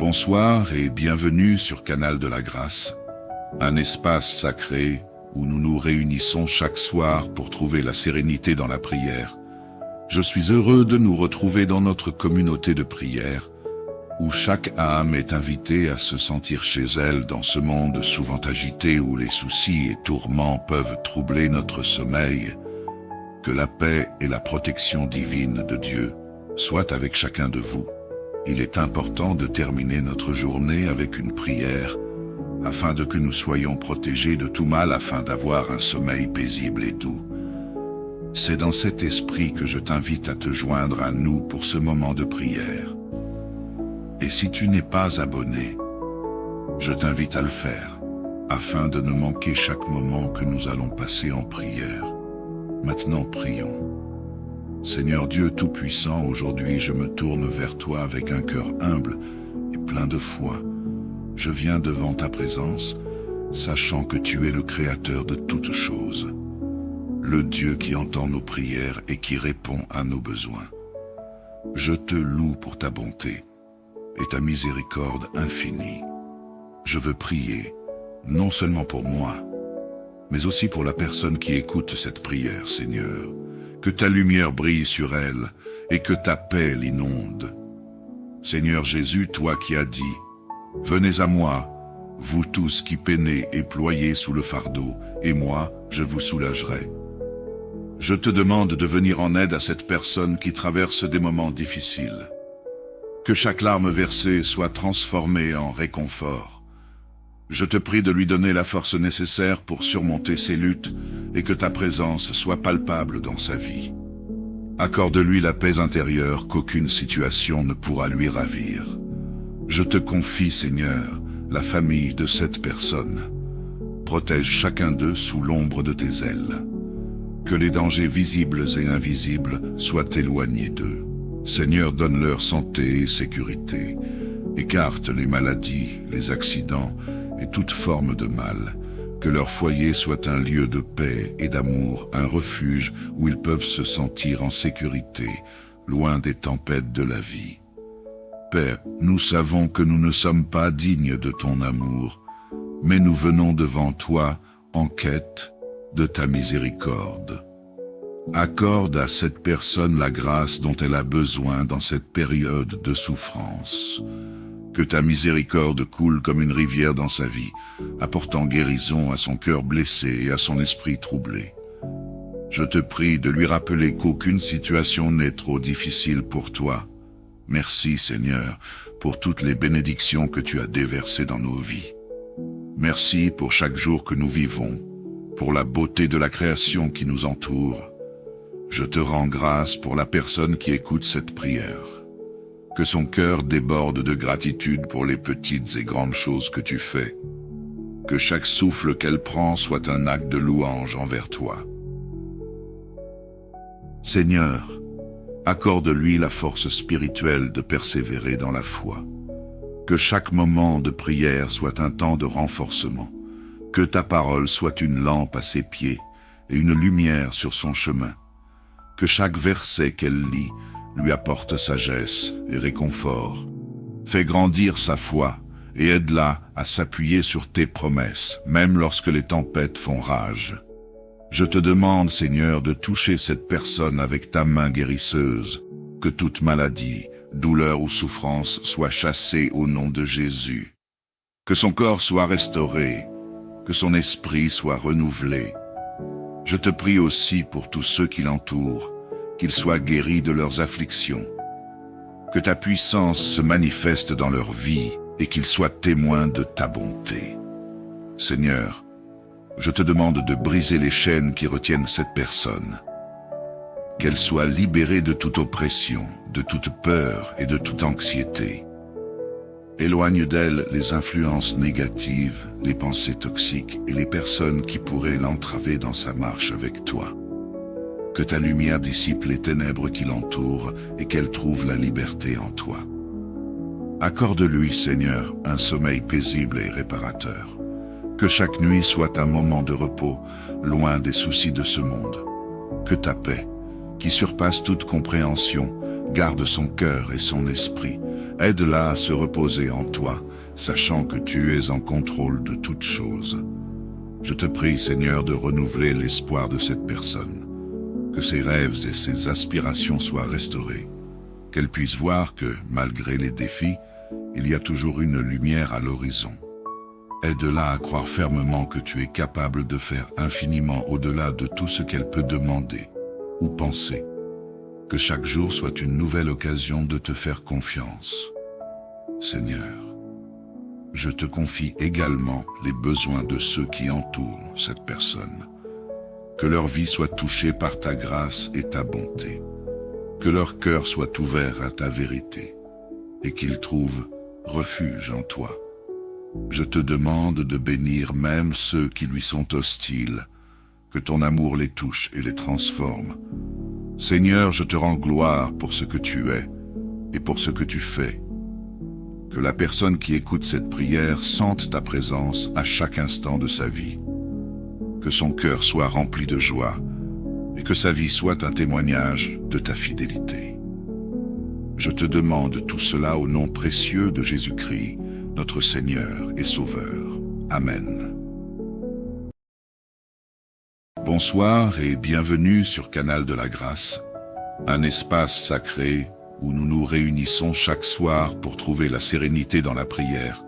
Bonsoir et bienvenue sur Canal de la Grâce, un espace sacré où nous nous réunissons chaque soir pour trouver la sérénité dans la prière. Je suis heureux de nous retrouver dans notre communauté de prière, où chaque âme est invitée à se sentir chez elle dans ce monde souvent agité où les soucis et tourments peuvent troubler notre sommeil. Que la paix et la protection divine de Dieu soient avec chacun de vous. Il est important de terminer notre journée avec une prière, afin de que nous soyons protégés de tout mal, afin d'avoir un sommeil paisible et doux. C'est dans cet esprit que je t'invite à te joindre à nous pour ce moment de prière. Et si tu n'es pas abonné, je t'invite à le faire, afin de ne manquer chaque moment que nous allons passer en prière. Maintenant prions. Seigneur Dieu Tout-Puissant, aujourd'hui je me tourne vers toi avec un cœur humble et plein de foi. Je viens devant ta présence, sachant que tu es le Créateur de toutes choses, le Dieu qui entend nos prières et qui répond à nos besoins. Je te loue pour ta bonté et ta miséricorde infinie. Je veux prier, non seulement pour moi, mais aussi pour la personne qui écoute cette prière, Seigneur. Que ta lumière brille sur elle et que ta paix l'inonde. Seigneur Jésus, toi qui as dit, « Venez à moi, vous tous qui peinez et ployez sous le fardeau, et moi, je vous soulagerai. » Je te demande de venir en aide à cette personne qui traverse des moments difficiles. Que chaque larme versée soit transformée en réconfort. Je te prie de lui donner la force nécessaire pour surmonter ses luttes et que ta présence soit palpable dans sa vie. Accorde-lui la paix intérieure qu'aucune situation ne pourra lui ravir. Je te confie, Seigneur, la famille de cette personne. Protège chacun d'eux sous l'ombre de tes ailes. Que les dangers visibles et invisibles soient éloignés d'eux. Seigneur, donne-leur santé et sécurité. Écarte les maladies, les accidents et toute forme de mal. Que leur foyer soit un lieu de paix et d'amour, un refuge où ils peuvent se sentir en sécurité, loin des tempêtes de la vie. Père, nous savons que nous ne sommes pas dignes de ton amour, mais nous venons devant toi en quête de ta miséricorde. Accorde à cette personne la grâce dont elle a besoin dans cette période de souffrance. Que ta miséricorde coule comme une rivière dans sa vie, apportant guérison à son cœur blessé et à son esprit troublé. Je te prie de lui rappeler qu'aucune situation n'est trop difficile pour toi. Merci Seigneur pour toutes les bénédictions que tu as déversées dans nos vies. Merci pour chaque jour que nous vivons, pour la beauté de la création qui nous entoure. Je te rends grâce pour la personne qui écoute cette prière. Que son cœur déborde de gratitude pour les petites et grandes choses que tu fais. Que chaque souffle qu'elle prend soit un acte de louange envers toi. Seigneur, accorde-lui la force spirituelle de persévérer dans la foi. Que chaque moment de prière soit un temps de renforcement. Que ta parole soit une lampe à ses pieds et une lumière sur son chemin. Que chaque verset qu'elle lit lui apporte sagesse et réconfort. Fais grandir sa foi et aide-la à s'appuyer sur tes promesses, même lorsque les tempêtes font rage. Je te demande, Seigneur, de toucher cette personne avec ta main guérisseuse, que toute maladie, douleur ou souffrance soit chassée au nom de Jésus. Que son corps soit restauré, que son esprit soit renouvelé. Je te prie aussi pour tous ceux qui l'entourent, qu'ils soient guéris de leurs afflictions. Que ta puissance se manifeste dans leur vie et qu'ils soient témoins de ta bonté. Seigneur, je te demande de briser les chaînes qui retiennent cette personne. Qu'elle soit libérée de toute oppression, de toute peur et de toute anxiété. Éloigne d'elle les influences négatives, les pensées toxiques et les personnes qui pourraient l'entraver dans sa marche avec toi. Que ta lumière dissipe les ténèbres qui l'entourent et qu'elle trouve la liberté en toi. Accorde-lui, Seigneur, un sommeil paisible et réparateur. Que chaque nuit soit un moment de repos, loin des soucis de ce monde. Que ta paix, qui surpasse toute compréhension, garde son cœur et son esprit, Aide-la à se reposer en toi, sachant que tu es en contrôle de toutes choses. Je te prie, Seigneur, de renouveler l'espoir de cette personne, que ses rêves et ses aspirations soient restaurés, qu'elle puisse voir que, malgré les défis, il y a toujours une lumière à l'horizon. Aide-la à croire fermement que tu es capable de faire infiniment au-delà de tout ce qu'elle peut demander ou penser. Que chaque jour soit une nouvelle occasion de te faire confiance. Seigneur, je te confie également les besoins de ceux qui entourent cette personne. Que leur vie soit touchée par ta grâce et ta bonté. Que leur cœur soit ouvert à ta vérité et qu'ils trouvent refuge en toi. Je te demande de bénir même ceux qui lui sont hostiles, que ton amour les touche et les transforme. Seigneur, je te rends gloire pour ce que tu es et pour ce que tu fais. Que la personne qui écoute cette prière sente ta présence à chaque instant de sa vie. Que son cœur soit rempli de joie et que sa vie soit un témoignage de ta fidélité. Je te demande tout cela au nom précieux de Jésus-Christ, notre Seigneur et Sauveur. Amen. Bonsoir et bienvenue sur Canal de la Grâce, un espace sacré où nous nous réunissons chaque soir pour trouver la sérénité dans la prière.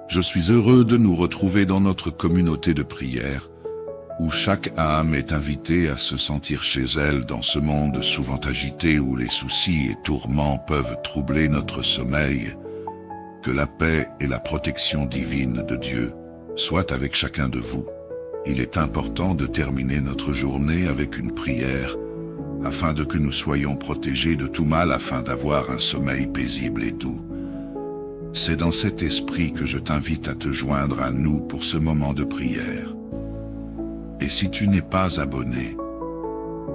Je suis heureux de nous retrouver dans notre communauté de prière, où chaque âme est invitée à se sentir chez elle dans ce monde souvent agité où les soucis et tourments peuvent troubler notre sommeil. Que la paix et la protection divine de Dieu soient avec chacun de vous. Il est important de terminer notre journée avec une prière, afin que nous soyons protégés de tout mal, afin d'avoir un sommeil paisible et doux. C'est dans cet esprit que je t'invite à te joindre à nous pour ce moment de prière. Et si tu n'es pas abonné,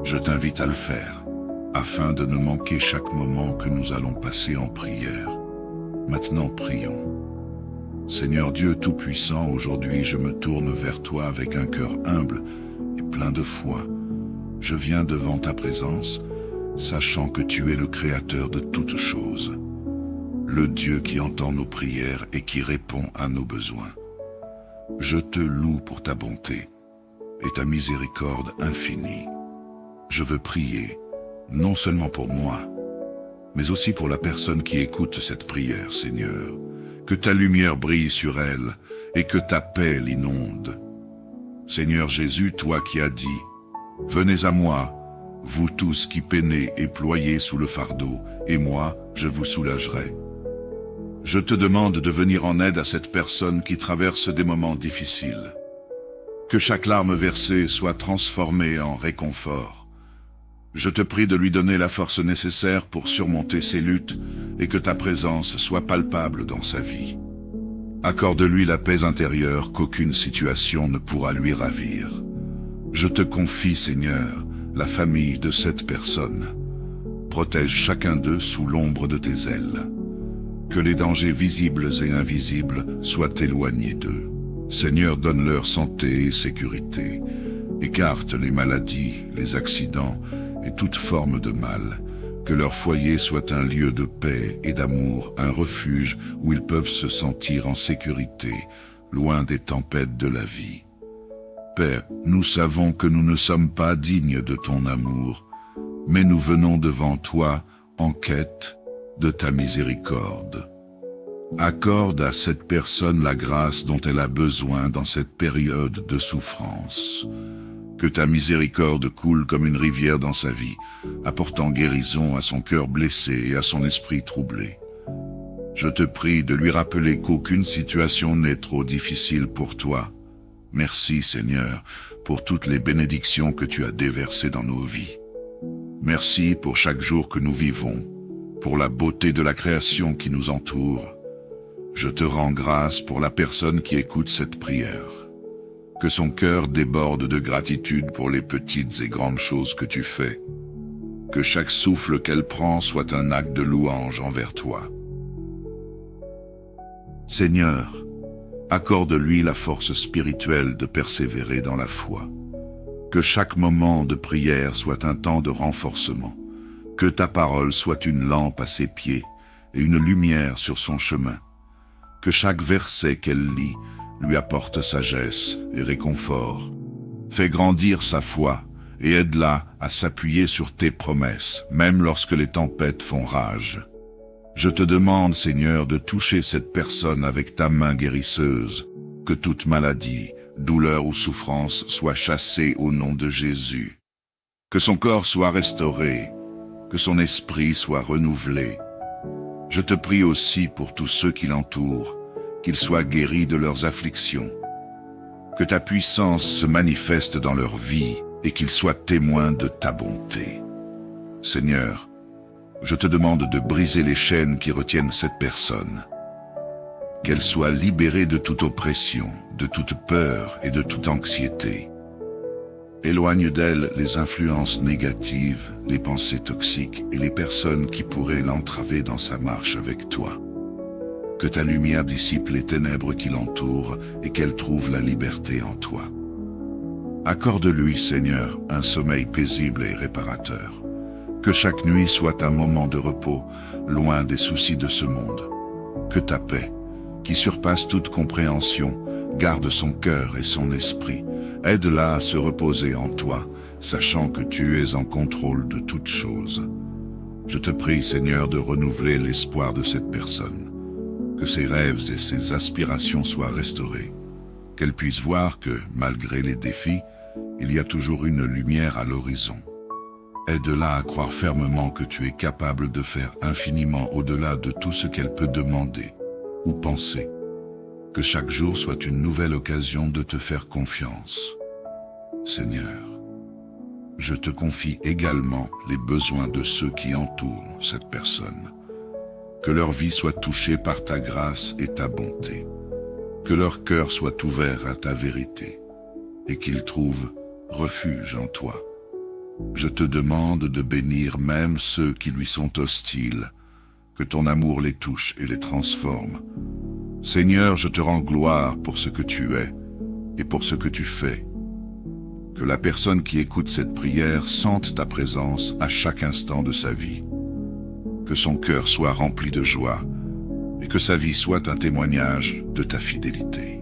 je t'invite à le faire, afin de ne manquer chaque moment que nous allons passer en prière. Maintenant prions. Seigneur Dieu Tout-Puissant, aujourd'hui je me tourne vers toi avec un cœur humble et plein de foi. Je viens devant ta présence, sachant que tu es le Créateur de toutes choses, le Dieu qui entend nos prières et qui répond à nos besoins. Je te loue pour ta bonté et ta miséricorde infinie. Je veux prier, non seulement pour moi, mais aussi pour la personne qui écoute cette prière, Seigneur. Que ta lumière brille sur elle et que ta paix l'inonde. Seigneur Jésus, toi qui as dit « Venez à moi, vous tous qui peinez et ployez sous le fardeau, et moi, je vous soulagerai. » Je te demande de venir en aide à cette personne qui traverse des moments difficiles. Que chaque larme versée soit transformée en réconfort. Je te prie de lui donner la force nécessaire pour surmonter ses luttes et que ta présence soit palpable dans sa vie. Accorde-lui la paix intérieure qu'aucune situation ne pourra lui ravir. Je te confie, Seigneur, la famille de cette personne. Protège chacun d'eux sous l'ombre de tes ailes. Que les dangers visibles et invisibles soient éloignés d'eux. Seigneur, donne-leur santé et sécurité. Écarte les maladies, les accidents et toute forme de mal. Que leur foyer soit un lieu de paix et d'amour, un refuge où ils peuvent se sentir en sécurité, loin des tempêtes de la vie. Père, nous savons que nous ne sommes pas dignes de ton amour, mais nous venons devant toi en quête de ta miséricorde. Accorde à cette personne la grâce dont elle a besoin dans cette période de souffrance. Que ta miséricorde coule comme une rivière dans sa vie, apportant guérison à son cœur blessé et à son esprit troublé. Je te prie de lui rappeler qu'aucune situation n'est trop difficile pour toi. Merci, Seigneur, pour toutes les bénédictions que tu as déversées dans nos vies. Merci pour chaque jour que nous vivons, pour la beauté de la création qui nous entoure. Je te rends grâce pour la personne qui écoute cette prière. Que son cœur déborde de gratitude pour les petites et grandes choses que tu fais. Que chaque souffle qu'elle prend soit un acte de louange envers toi. Seigneur, accorde-lui la force spirituelle de persévérer dans la foi. Que chaque moment de prière soit un temps de renforcement. Que ta parole soit une lampe à ses pieds et une lumière sur son chemin. Que chaque verset qu'elle lit lui apporte sagesse et réconfort. Fais grandir sa foi et aide-la à s'appuyer sur tes promesses, même lorsque les tempêtes font rage. Je te demande, Seigneur, de toucher cette personne avec ta main guérisseuse, que toute maladie, douleur ou souffrance soit chassée au nom de Jésus. Que son corps soit restauré, que son esprit soit renouvelé. Je te prie aussi pour tous ceux qui l'entourent, qu'ils soient guéris de leurs afflictions. Que ta puissance se manifeste dans leur vie et qu'ils soient témoins de ta bonté. Seigneur, je te demande de briser les chaînes qui retiennent cette personne. Qu'elle soit libérée de toute oppression, de toute peur et de toute anxiété. Éloigne d'elle les influences négatives, les pensées toxiques et les personnes qui pourraient l'entraver dans sa marche avec toi. Que ta lumière dissipe les ténèbres qui l'entourent et qu'elle trouve la liberté en toi. Accorde-lui, Seigneur, un sommeil paisible et réparateur. Que chaque nuit soit un moment de repos, loin des soucis de ce monde. Que ta paix, qui surpasse toute compréhension, garde son cœur et son esprit. Aide-la à se reposer en toi, sachant que tu es en contrôle de toutes choses. Je te prie, Seigneur, de renouveler l'espoir de cette personne. Que ses rêves et ses aspirations soient restaurés. Qu'elle puisse voir que, malgré les défis, il y a toujours une lumière à l'horizon. Aide-la à croire fermement que tu es capable de faire infiniment au-delà de tout ce qu'elle peut demander ou penser. Que chaque jour soit une nouvelle occasion de te faire confiance. Seigneur, je te confie également les besoins de ceux qui entourent cette personne. Que leur vie soit touchée par ta grâce et ta bonté. Que leur cœur soit ouvert à ta vérité et qu'ils trouvent refuge en toi. Je te demande de bénir même ceux qui lui sont hostiles, que ton amour les touche et les transforme. Seigneur, je te rends gloire pour ce que tu es et pour ce que tu fais. Que la personne qui écoute cette prière sente ta présence à chaque instant de sa vie. Que son cœur soit rempli de joie et que sa vie soit un témoignage de ta fidélité.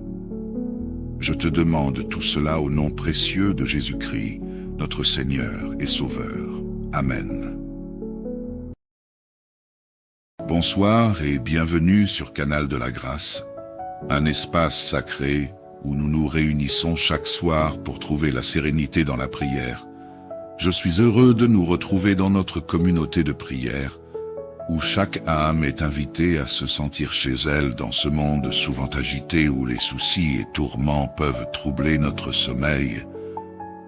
Je te demande tout cela au nom précieux de Jésus-Christ, notre Seigneur et Sauveur. Amen. Bonsoir et bienvenue sur Canal de la Grâce, un espace sacré où nous nous réunissons chaque soir pour trouver la sérénité dans la prière. Je suis heureux de nous retrouver dans notre communauté de prière, où chaque âme est invitée à se sentir chez elle dans ce monde souvent agité où les soucis et tourments peuvent troubler notre sommeil.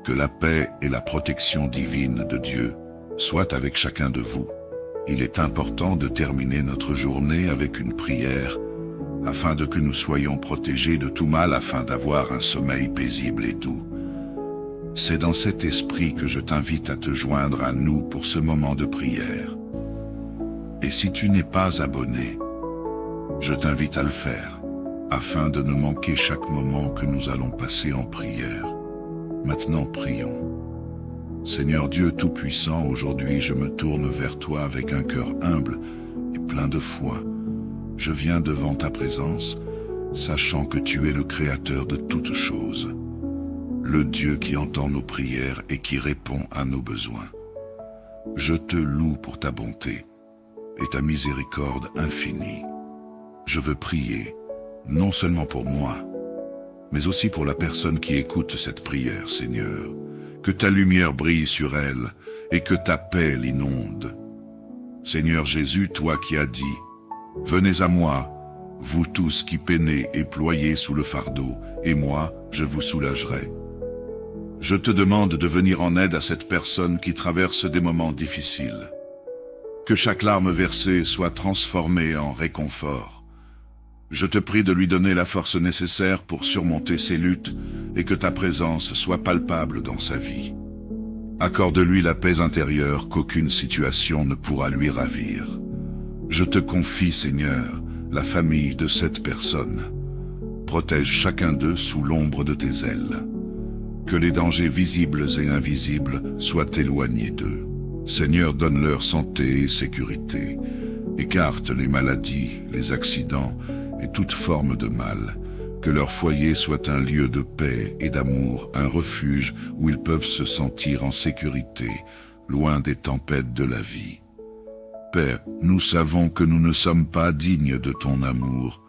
Que la paix et la protection divine de Dieu soient avec chacun de vous. Il est important de terminer notre journée avec une prière, afin de que nous soyons protégés de tout mal, afin d'avoir un sommeil paisible et doux. C'est dans cet esprit que je t'invite à te joindre à nous pour ce moment de prière. Et si tu n'es pas abonné, je t'invite à le faire, afin de ne manquer chaque moment que nous allons passer en prière. Maintenant prions. Seigneur Dieu Tout-Puissant, aujourd'hui je me tourne vers toi avec un cœur humble et plein de foi. Je viens devant ta présence, sachant que tu es le Créateur de toutes choses, le Dieu qui entend nos prières et qui répond à nos besoins. Je te loue pour ta bonté et ta miséricorde infinie. Je veux prier, non seulement pour moi, mais aussi pour la personne qui écoute cette prière, Seigneur. Que ta lumière brille sur elle et que ta paix l'inonde. Seigneur Jésus, toi qui as dit « Venez à moi, vous tous qui peinez et ployez sous le fardeau, et moi, je vous soulagerai. » Je te demande de venir en aide à cette personne qui traverse des moments difficiles. Que chaque larme versée soit transformée en réconfort. Je te prie de lui donner la force nécessaire pour surmonter ses luttes et que ta présence soit palpable dans sa vie. Accorde-lui la paix intérieure qu'aucune situation ne pourra lui ravir. Je te confie, Seigneur, la famille de cette personne. Protège chacun d'eux sous l'ombre de tes ailes. Que les dangers visibles et invisibles soient éloignés d'eux. Seigneur, donne-leur santé et sécurité. Écarte les maladies, les accidents et toute forme de mal. Que leur foyer soit un lieu de paix et d'amour, un refuge où ils peuvent se sentir en sécurité, loin des tempêtes de la vie. Père, nous savons que nous ne sommes pas dignes de ton amour,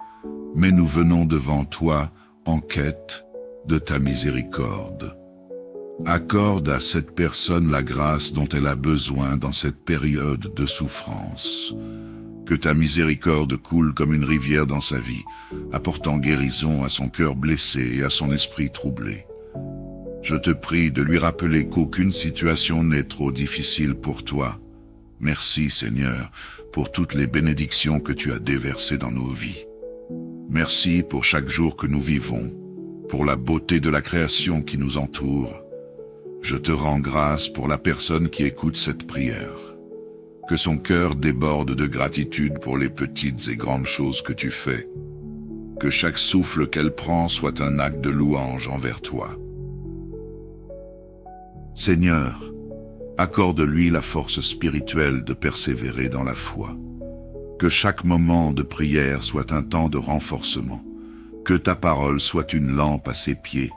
mais nous venons devant toi en quête de ta miséricorde. Accorde à cette personne la grâce dont elle a besoin dans cette période de souffrance. Que ta miséricorde coule comme une rivière dans sa vie, apportant guérison à son cœur blessé et à son esprit troublé. Je te prie de lui rappeler qu'aucune situation n'est trop difficile pour toi. Merci Seigneur pour toutes les bénédictions que tu as déversées dans nos vies. Merci pour chaque jour que nous vivons, pour la beauté de la création qui nous entoure. Je te rends grâce pour la personne qui écoute cette prière. Que son cœur déborde de gratitude pour les petites et grandes choses que tu fais. Que chaque souffle qu'elle prend soit un acte de louange envers toi. Seigneur, accorde-lui la force spirituelle de persévérer dans la foi. Que chaque moment de prière soit un temps de renforcement. Que ta parole soit une lampe à ses pieds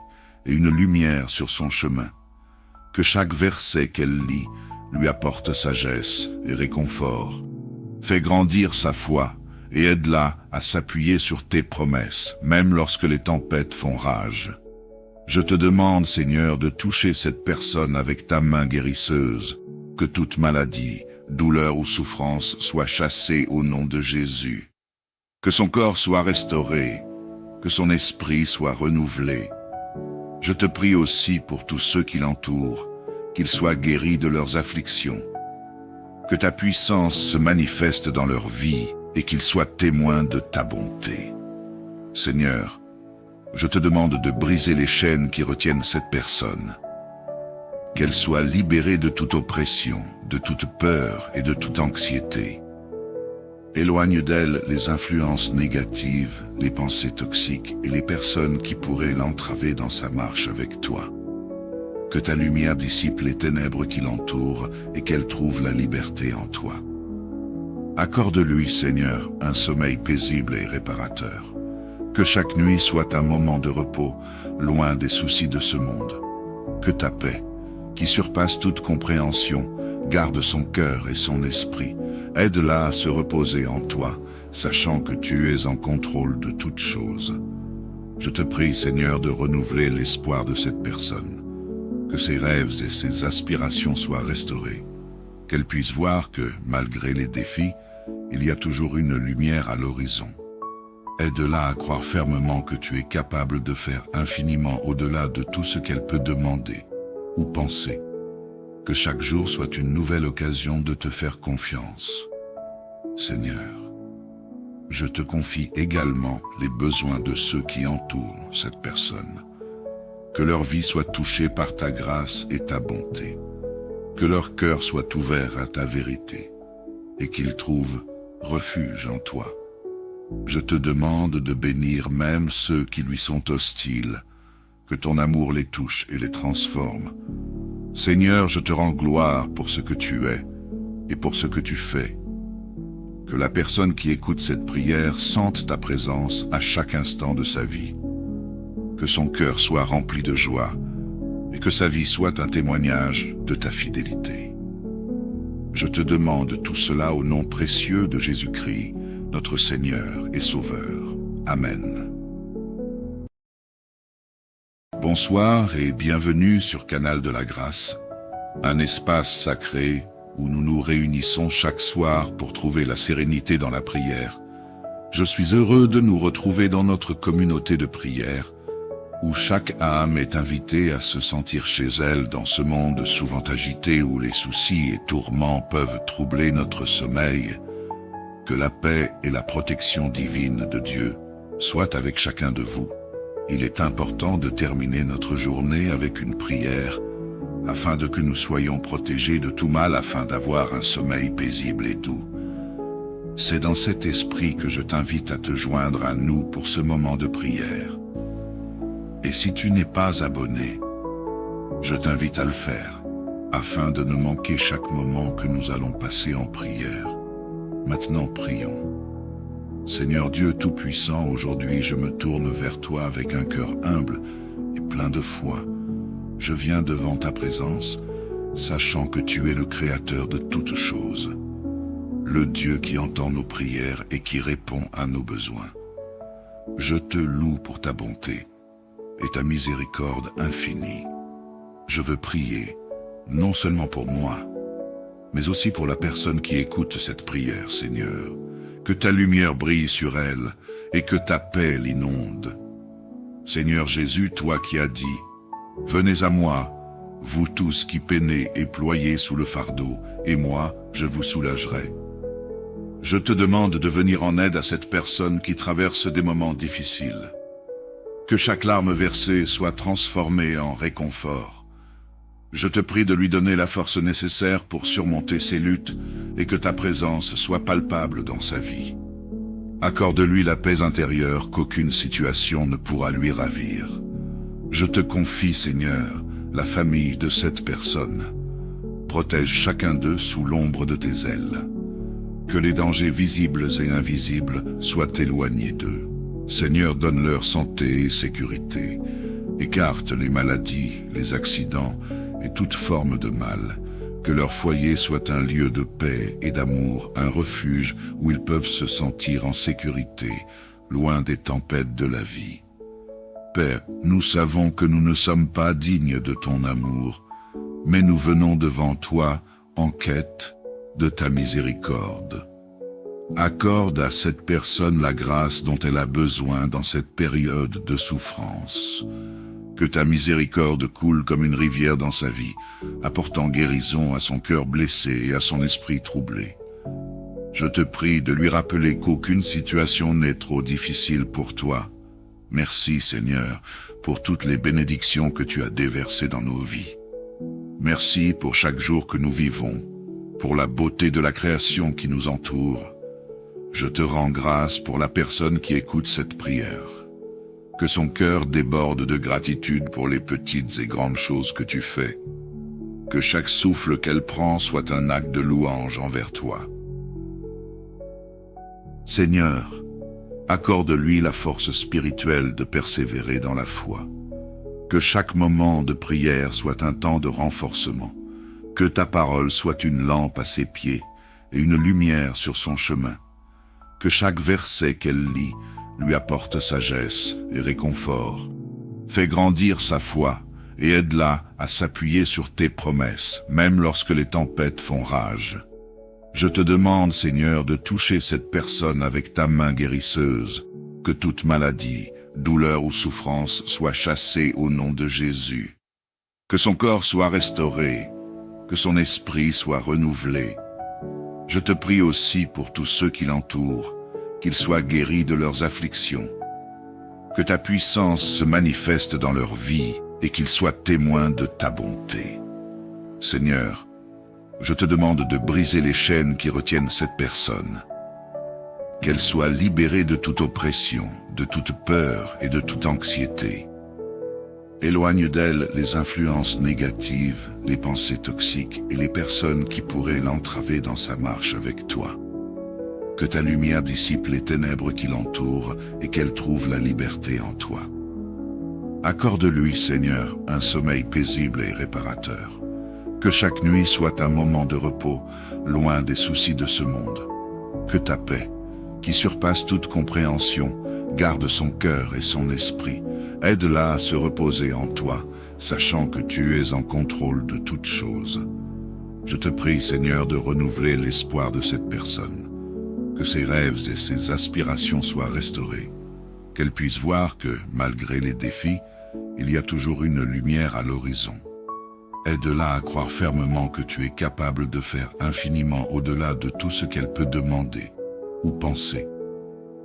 et une lumière sur son chemin. Que chaque verset qu'elle lit lui apporte sagesse et réconfort. Fais grandir sa foi et aide-la à s'appuyer sur tes promesses, même lorsque les tempêtes font rage. Je te demande, Seigneur, de toucher cette personne avec ta main guérisseuse, que toute maladie, douleur ou souffrance soit chassée au nom de Jésus. Que son corps soit restauré, que son esprit soit renouvelé. Je te prie aussi pour tous ceux qui l'entourent, qu'ils soient guéris de leurs afflictions. Que ta puissance se manifeste dans leur vie et qu'ils soient témoins de ta bonté. Seigneur, je te demande de briser les chaînes qui retiennent cette personne. Qu'elle soit libérée de toute oppression, de toute peur et de toute anxiété. Éloigne d'elle les influences négatives, les pensées toxiques et les personnes qui pourraient l'entraver dans sa marche avec toi. Que ta lumière dissipe les ténèbres qui l'entourent et qu'elle trouve la liberté en toi. Accorde-lui, Seigneur, un sommeil paisible et réparateur. Que chaque nuit soit un moment de repos, loin des soucis de ce monde. Que ta paix, qui surpasse toute compréhension, garde son cœur et son esprit. Aide-la à se reposer en toi, sachant que tu es en contrôle de toutes choses. Je te prie, Seigneur, de renouveler l'espoir de cette personne. Que ses rêves et ses aspirations soient restaurés. Qu'elle puisse voir que, malgré les défis, il y a toujours une lumière à l'horizon. Aide-la à croire fermement que tu es capable de faire infiniment au-delà de tout ce qu'elle peut demander ou penser. Que chaque jour soit une nouvelle occasion de te faire confiance. Seigneur, je te confie également les besoins de ceux qui entourent cette personne. Que leur vie soit touchée par ta grâce et ta bonté. Que leur cœur soit ouvert à ta vérité et qu'ils trouvent refuge en toi. Je te demande de bénir même ceux qui lui sont hostiles, que ton amour les touche et les transforme. Seigneur, je te rends gloire pour ce que tu es et pour ce que tu fais. Que la personne qui écoute cette prière sente ta présence à chaque instant de sa vie. Que son cœur soit rempli de joie et que sa vie soit un témoignage de ta fidélité. Je te demande tout cela au nom précieux de Jésus-Christ, notre Seigneur et Sauveur. Amen. Bonsoir et bienvenue sur Canal de la Grâce, un espace sacré où nous nous réunissons chaque soir pour trouver la sérénité dans la prière. Je suis heureux de nous retrouver dans notre communauté de prière, où chaque âme est invitée à se sentir chez elle dans ce monde souvent agité où les soucis et tourments peuvent troubler notre sommeil. Que la paix et la protection divine de Dieu soient avec chacun de vous. Il est important de terminer notre journée avec une prière, afin de que nous soyons protégés de tout mal, afin d'avoir un sommeil paisible et doux. C'est dans cet esprit que je t'invite à te joindre à nous pour ce moment de prière. Et si tu n'es pas abonné, je t'invite à le faire, afin de ne manquer chaque moment que nous allons passer en prière. Maintenant prions. Seigneur Dieu Tout-Puissant, aujourd'hui je me tourne vers toi avec un cœur humble et plein de foi. Je viens devant ta présence, sachant que tu es le Créateur de toutes choses, le Dieu qui entend nos prières et qui répond à nos besoins. Je te loue pour ta bonté et ta miséricorde infinie. Je veux prier, non seulement pour moi, mais aussi pour la personne qui écoute cette prière, Seigneur. Que ta lumière brille sur elle et que ta paix l'inonde. Seigneur Jésus, toi qui as dit, « Venez à moi, vous tous qui peinez et ployez sous le fardeau, et moi, je vous soulagerai. » Je te demande de venir en aide à cette personne qui traverse des moments difficiles. Que chaque larme versée soit transformée en réconfort. Je te prie de lui donner la force nécessaire pour surmonter ses luttes et que ta présence soit palpable dans sa vie. Accorde-lui la paix intérieure qu'aucune situation ne pourra lui ravir. Je te confie, Seigneur, la famille de cette personne. Protège chacun d'eux sous l'ombre de tes ailes. Que les dangers visibles et invisibles soient éloignés d'eux. Seigneur, donne-leur santé et sécurité. Écarte les maladies, les accidents et toute forme de mal. Que leur foyer soit un lieu de paix et d'amour, un refuge où ils peuvent se sentir en sécurité, loin des tempêtes de la vie. Père, nous savons que nous ne sommes pas dignes de ton amour, mais nous venons devant toi en quête de ta miséricorde. Accorde à cette personne la grâce dont elle a besoin dans cette période de souffrance. Que ta miséricorde coule comme une rivière dans sa vie, apportant guérison à son cœur blessé et à son esprit troublé. Je te prie de lui rappeler qu'aucune situation n'est trop difficile pour toi. Merci, Seigneur, pour toutes les bénédictions que tu as déversées dans nos vies. Merci pour chaque jour que nous vivons, pour la beauté de la création qui nous entoure. Je te rends grâce pour la personne qui écoute cette prière. Que son cœur déborde de gratitude pour les petites et grandes choses que tu fais. Que chaque souffle qu'elle prend soit un acte de louange envers toi. Seigneur, accorde-lui la force spirituelle de persévérer dans la foi. Que chaque moment de prière soit un temps de renforcement. Que ta parole soit une lampe à ses pieds et une lumière sur son chemin. Que chaque verset qu'elle lit lui apporte sagesse et réconfort. Fais grandir sa foi et aide-la à s'appuyer sur tes promesses, même lorsque les tempêtes font rage. Je te demande, Seigneur, de toucher cette personne avec ta main guérisseuse, que toute maladie, douleur ou souffrance soit chassée au nom de Jésus. Que son corps soit restauré, que son esprit soit renouvelé. Je te prie aussi pour tous ceux qui l'entourent, qu'ils soient guéris de leurs afflictions. Que ta puissance se manifeste dans leur vie et qu'ils soient témoins de ta bonté. Seigneur, je te demande de briser les chaînes qui retiennent cette personne. Qu'elle soit libérée de toute oppression, de toute peur et de toute anxiété. Éloigne d'elle les influences négatives, les pensées toxiques et les personnes qui pourraient l'entraver dans sa marche avec toi. Que ta lumière dissipe les ténèbres qui l'entourent et qu'elle trouve la liberté en toi. Accorde-lui, Seigneur, un sommeil paisible et réparateur. Que chaque nuit soit un moment de repos, loin des soucis de ce monde. Que ta paix, qui surpasse toute compréhension, garde son cœur et son esprit. Aide-la à se reposer en toi, sachant que tu es en contrôle de toutes choses. Je te prie, Seigneur, de renouveler l'espoir de cette personne. Que ses rêves et ses aspirations soient restaurés. Qu'elle puisse voir que, malgré les défis, il y a toujours une lumière à l'horizon. Aide-la à croire fermement que tu es capable de faire infiniment au-delà de tout ce qu'elle peut demander ou penser.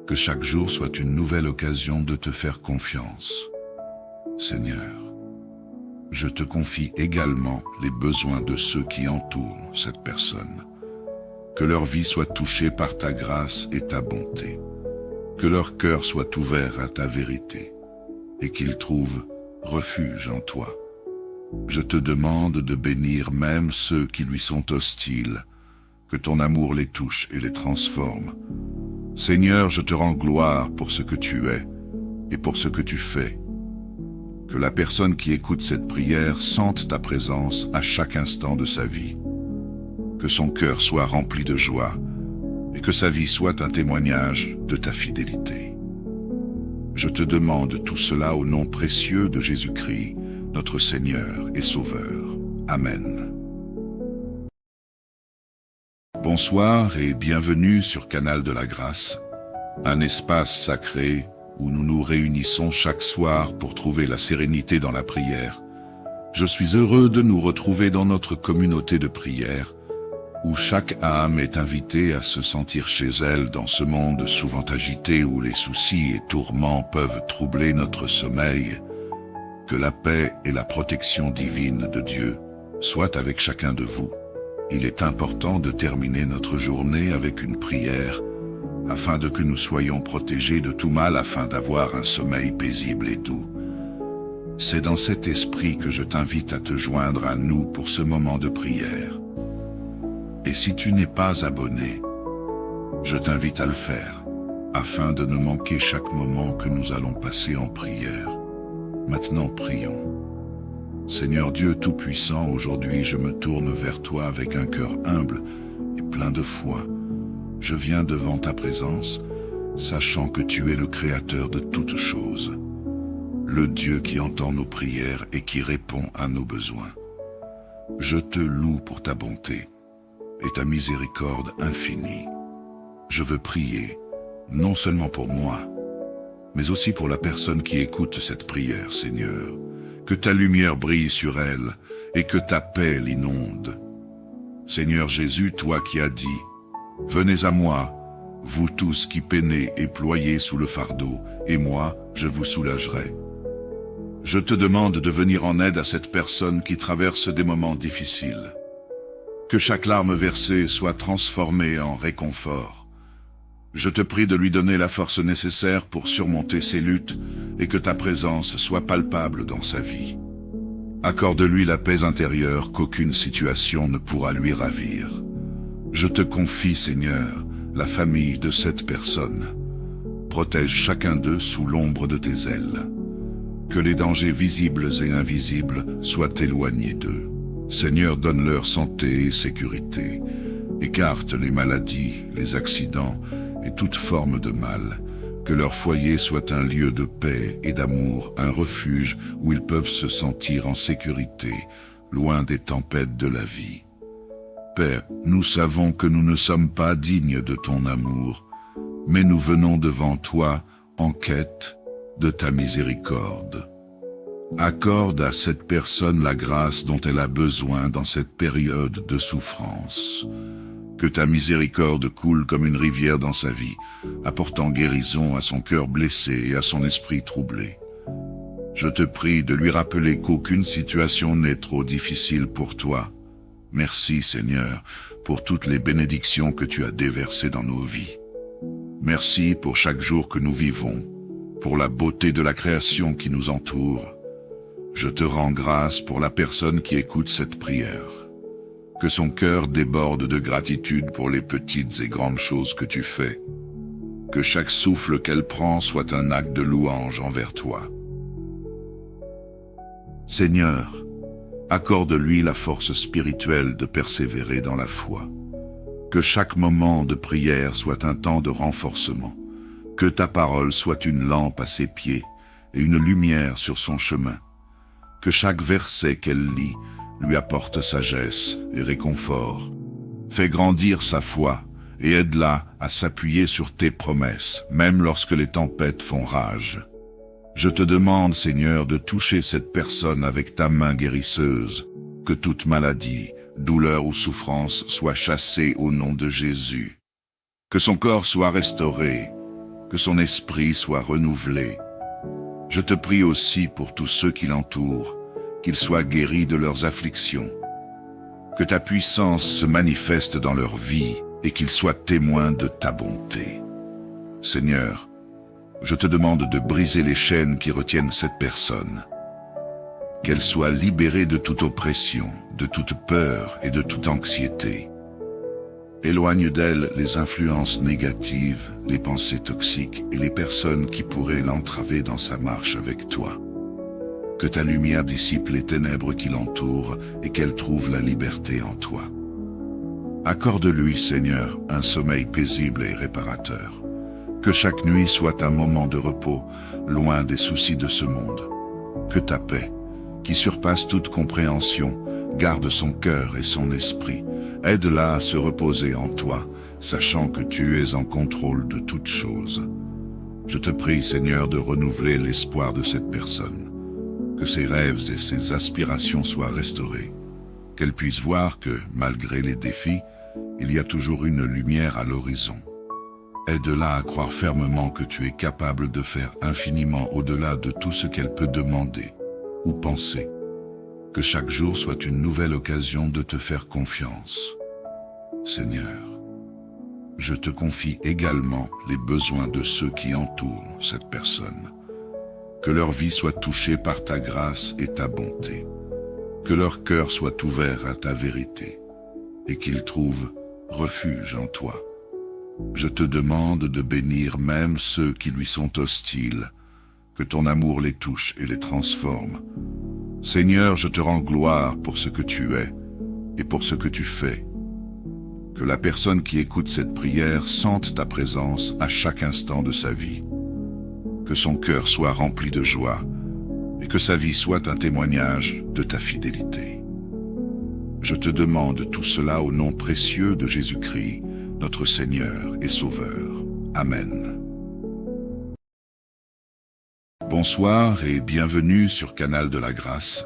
Que chaque jour soit une nouvelle occasion de te faire confiance. Seigneur, je te confie également les besoins de ceux qui entourent cette personne. Que leur vie soit touchée par ta grâce et ta bonté. Que leur cœur soit ouvert à ta vérité et qu'ils trouvent refuge en toi. Je te demande de bénir même ceux qui lui sont hostiles, que ton amour les touche et les transforme. Seigneur, je te rends gloire pour ce que tu es et pour ce que tu fais. Que la personne qui écoute cette prière sente ta présence à chaque instant de sa vie. Que son cœur soit rempli de joie et que sa vie soit un témoignage de ta fidélité. Je te demande tout cela au nom précieux de Jésus-Christ, notre Seigneur et Sauveur. Amen. Bonsoir et bienvenue sur Canal de la Grâce, un espace sacré où nous nous réunissons chaque soir pour trouver la sérénité dans la prière. Je suis heureux de nous retrouver dans notre communauté de prière, où chaque âme est invitée à se sentir chez elle dans ce monde souvent agité où les soucis et tourments peuvent troubler notre sommeil. Que la paix et la protection divine de Dieu soient avec chacun de vous. Il est important de terminer notre journée avec une prière, afin que nous soyons protégés de tout mal, afin d'avoir un sommeil paisible et doux. C'est dans cet esprit que je t'invite à te joindre à nous pour ce moment de prière. Et si tu n'es pas abonné, je t'invite à le faire, afin de ne manquer chaque moment que nous allons passer en prière. Maintenant, prions. Seigneur Dieu Tout-Puissant, aujourd'hui je me tourne vers toi avec un cœur humble et plein de foi. Je viens devant ta présence, sachant que tu es le Créateur de toutes choses, le Dieu qui entend nos prières et qui répond à nos besoins. Je te loue pour ta bonté et ta miséricorde infinie. Je veux prier, non seulement pour moi, mais aussi pour la personne qui écoute cette prière, Seigneur. Que ta lumière brille sur elle et que ta paix l'inonde. Seigneur Jésus, toi qui as dit, « Venez à moi, vous tous qui peinez et ployez sous le fardeau, et moi, je vous soulagerai. » Je te demande de venir en aide à cette personne qui traverse des moments difficiles. Que chaque larme versée soit transformée en réconfort. Je te prie de lui donner la force nécessaire pour surmonter ses luttes et que ta présence soit palpable dans sa vie. Accorde-lui la paix intérieure qu'aucune situation ne pourra lui ravir. Je te confie, Seigneur, la famille de cette personne. Protège chacun d'eux sous l'ombre de tes ailes. Que les dangers visibles et invisibles soient éloignés d'eux. Seigneur, donne-leur santé et sécurité. Écarte les maladies, les accidents et toute forme de mal. Que leur foyer soit un lieu de paix et d'amour, un refuge où ils peuvent se sentir en sécurité, loin des tempêtes de la vie. Père, nous savons que nous ne sommes pas dignes de ton amour, mais nous venons devant toi en quête de ta miséricorde. Accorde à cette personne la grâce dont elle a besoin dans cette période de souffrance. Que ta miséricorde coule comme une rivière dans sa vie, apportant guérison à son cœur blessé et à son esprit troublé. Je te prie de lui rappeler qu'aucune situation n'est trop difficile pour toi. Merci Seigneur pour toutes les bénédictions que tu as déversées dans nos vies. Merci pour chaque jour que nous vivons, pour la beauté de la création qui nous entoure. Je te rends grâce pour la personne qui écoute cette prière. Que son cœur déborde de gratitude pour les petites et grandes choses que tu fais. Que chaque souffle qu'elle prend soit un acte de louange envers toi. Seigneur, accorde-lui la force spirituelle de persévérer dans la foi. Que chaque moment de prière soit un temps de renforcement. Que ta parole soit une lampe à ses pieds et une lumière sur son chemin. Que chaque verset qu'elle lit lui apporte sagesse et réconfort. Fais grandir sa foi et aide-la à s'appuyer sur tes promesses, même lorsque les tempêtes font rage. Je te demande, Seigneur, de toucher cette personne avec ta main guérisseuse, que toute maladie, douleur ou souffrance soit chassée au nom de Jésus. Que son corps soit restauré, que son esprit soit renouvelé. Je te prie aussi pour tous ceux qui l'entourent, qu'ils soient guéris de leurs afflictions. Que ta puissance se manifeste dans leur vie et qu'ils soient témoins de ta bonté. Seigneur, je te demande de briser les chaînes qui retiennent cette personne. Qu'elle soit libérée de toute oppression, de toute peur et de toute anxiété. Éloigne d'elle les influences négatives, les pensées toxiques et les personnes qui pourraient l'entraver dans sa marche avec toi. Que ta lumière dissipe les ténèbres qui l'entourent et qu'elle trouve la liberté en toi. Accorde-lui, Seigneur, un sommeil paisible et réparateur. Que chaque nuit soit un moment de repos, loin des soucis de ce monde. Que ta paix, qui surpasse toute compréhension, garde son cœur et son esprit. Aide-la à se reposer en toi, sachant que tu es en contrôle de toutes choses. Je te prie, Seigneur, de renouveler l'espoir de cette personne. Que ses rêves et ses aspirations soient restaurés. Qu'elle puisse voir que, malgré les défis, il y a toujours une lumière à l'horizon. Aide-la à croire fermement que tu es capable de faire infiniment au-delà de tout ce qu'elle peut demander ou penser. Que chaque jour soit une nouvelle occasion de te faire confiance. Seigneur, je te confie également les besoins de ceux qui entourent cette personne. Que leur vie soit touchée par ta grâce et ta bonté. Que leur cœur soit ouvert à ta vérité et qu'ils trouvent refuge en toi. Je te demande de bénir même ceux qui lui sont hostiles, que ton amour les touche et les transforme. Seigneur, je te rends gloire pour ce que tu es et pour ce que tu fais. Que la personne qui écoute cette prière sente ta présence à chaque instant de sa vie. Que son cœur soit rempli de joie et que sa vie soit un témoignage de ta fidélité. Je te demande tout cela au nom précieux de Jésus-Christ, notre Seigneur et Sauveur. Amen. Bonsoir et bienvenue sur Canal de la Grâce,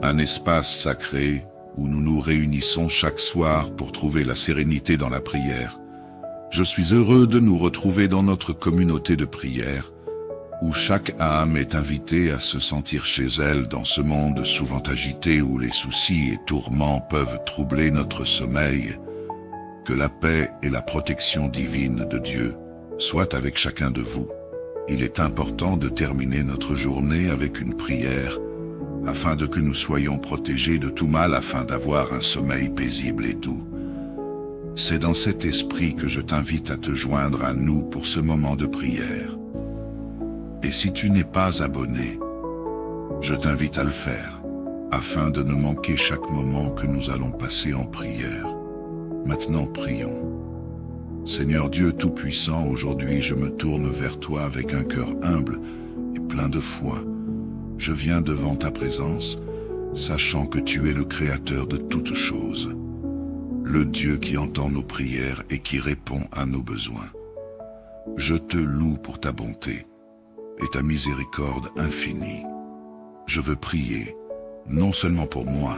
un espace sacré où nous nous réunissons chaque soir pour trouver la sérénité dans la prière. Je suis heureux de nous retrouver dans notre communauté de prière, où chaque âme est invitée à se sentir chez elle dans ce monde souvent agité où les soucis et tourments peuvent troubler notre sommeil. Que la paix et la protection divine de Dieu soient avec chacun de vous. Il est important de terminer notre journée avec une prière, afin de que nous soyons protégés de tout mal, afin d'avoir un sommeil paisible et doux. C'est dans cet esprit que je t'invite à te joindre à nous pour ce moment de prière. Et si tu n'es pas abonné, je t'invite à le faire, afin de ne manquer chaque moment que nous allons passer en prière. Maintenant prions. Seigneur Dieu Tout-Puissant, aujourd'hui je me tourne vers toi avec un cœur humble et plein de foi. Je viens devant ta présence, sachant que tu es le Créateur de toutes choses, le Dieu qui entend nos prières et qui répond à nos besoins. Je te loue pour ta bonté et ta miséricorde infinie. Je veux prier, non seulement pour moi,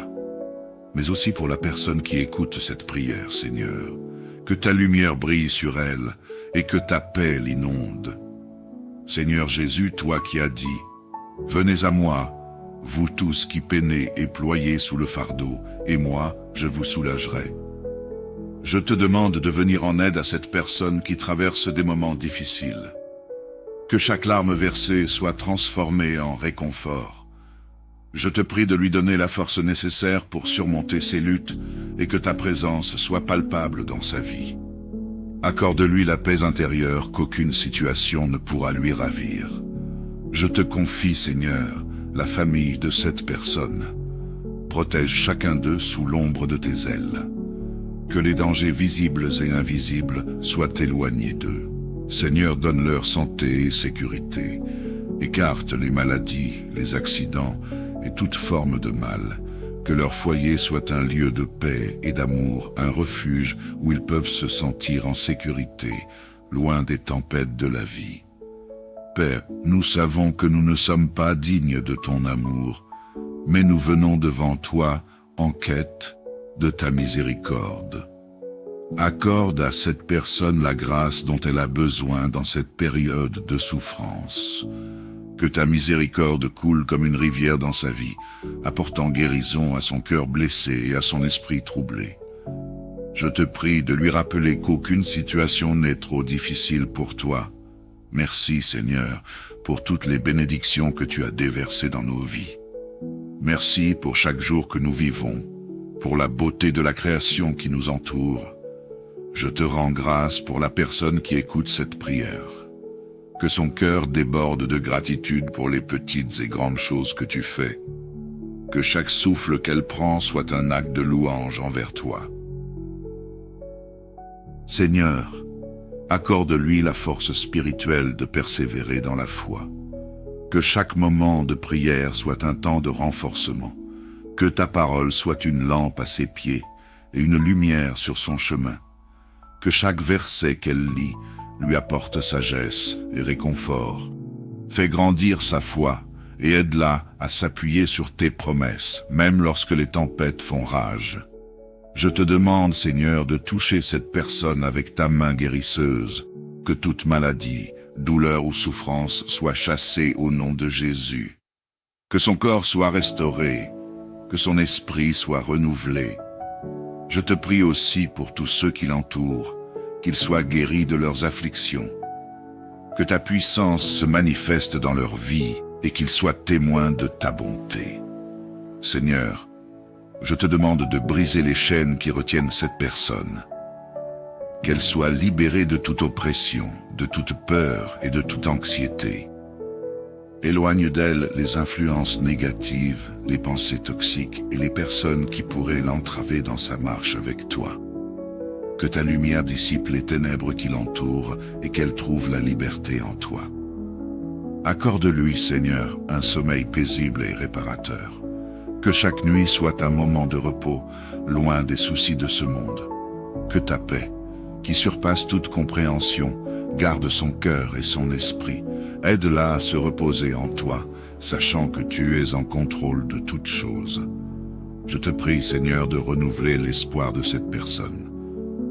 mais aussi pour la personne qui écoute cette prière, Seigneur. Que ta lumière brille sur elle et que ta paix l'inonde. Seigneur Jésus, toi qui as dit « Venez à moi, vous tous qui peinez et ployez sous le fardeau, et moi, je vous soulagerai. » Je te demande de venir en aide à cette personne qui traverse des moments difficiles. Que chaque larme versée soit transformée en réconfort. Je te prie de lui donner la force nécessaire pour surmonter ses luttes et que ta présence soit palpable dans sa vie. Accorde-lui la paix intérieure qu'aucune situation ne pourra lui ravir. Je te confie, Seigneur, la famille de cette personne. Protège chacun d'eux sous l'ombre de tes ailes. Que les dangers visibles et invisibles soient éloignés d'eux. Seigneur, donne-leur santé et sécurité. Écarte les maladies, les accidents et toute forme de mal. Que leur foyer soit un lieu de paix et d'amour, un refuge où ils peuvent se sentir en sécurité, loin des tempêtes de la vie. Père, nous savons que nous ne sommes pas dignes de ton amour, mais nous venons devant toi en quête de ta miséricorde. Accorde à cette personne la grâce dont elle a besoin dans cette période de souffrance. Que ta miséricorde coule comme une rivière dans sa vie, apportant guérison à son cœur blessé et à son esprit troublé. Je te prie de lui rappeler qu'aucune situation n'est trop difficile pour toi. Merci, Seigneur, pour toutes les bénédictions que tu as déversées dans nos vies. Merci pour chaque jour que nous vivons, pour la beauté de la création qui nous entoure. Je te rends grâce pour la personne qui écoute cette prière. Que son cœur déborde de gratitude pour les petites et grandes choses que tu fais. Que chaque souffle qu'elle prend soit un acte de louange envers toi. Seigneur, accorde-lui la force spirituelle de persévérer dans la foi. Que chaque moment de prière soit un temps de renforcement. Que ta parole soit une lampe à ses pieds et une lumière sur son chemin. Que chaque verset qu'elle lit lui apporte sagesse et réconfort. Fais grandir sa foi et aide-la à s'appuyer sur tes promesses, même lorsque les tempêtes font rage. Je te demande, Seigneur, de toucher cette personne avec ta main guérisseuse, que toute maladie, douleur ou souffrance soit chassée au nom de Jésus. Que son corps soit restauré, que son esprit soit renouvelé. Je te prie aussi pour tous ceux qui l'entourent, qu'ils soient guéris de leurs afflictions. Que ta puissance se manifeste dans leur vie et qu'ils soient témoins de ta bonté. Seigneur, je te demande de briser les chaînes qui retiennent cette personne. Qu'elle soit libérée de toute oppression, de toute peur et de toute anxiété. Éloigne d'elle les influences négatives, les pensées toxiques et les personnes qui pourraient l'entraver dans sa marche avec toi. Que ta lumière dissipe les ténèbres qui l'entourent et qu'elle trouve la liberté en toi. Accorde-lui, Seigneur, un sommeil paisible et réparateur. Que chaque nuit soit un moment de repos, loin des soucis de ce monde. Que ta paix, qui surpasse toute compréhension, garde son cœur et son esprit. Aide-la à se reposer en toi, sachant que tu es en contrôle de toutes choses. Je te prie, Seigneur, de renouveler l'espoir de cette personne.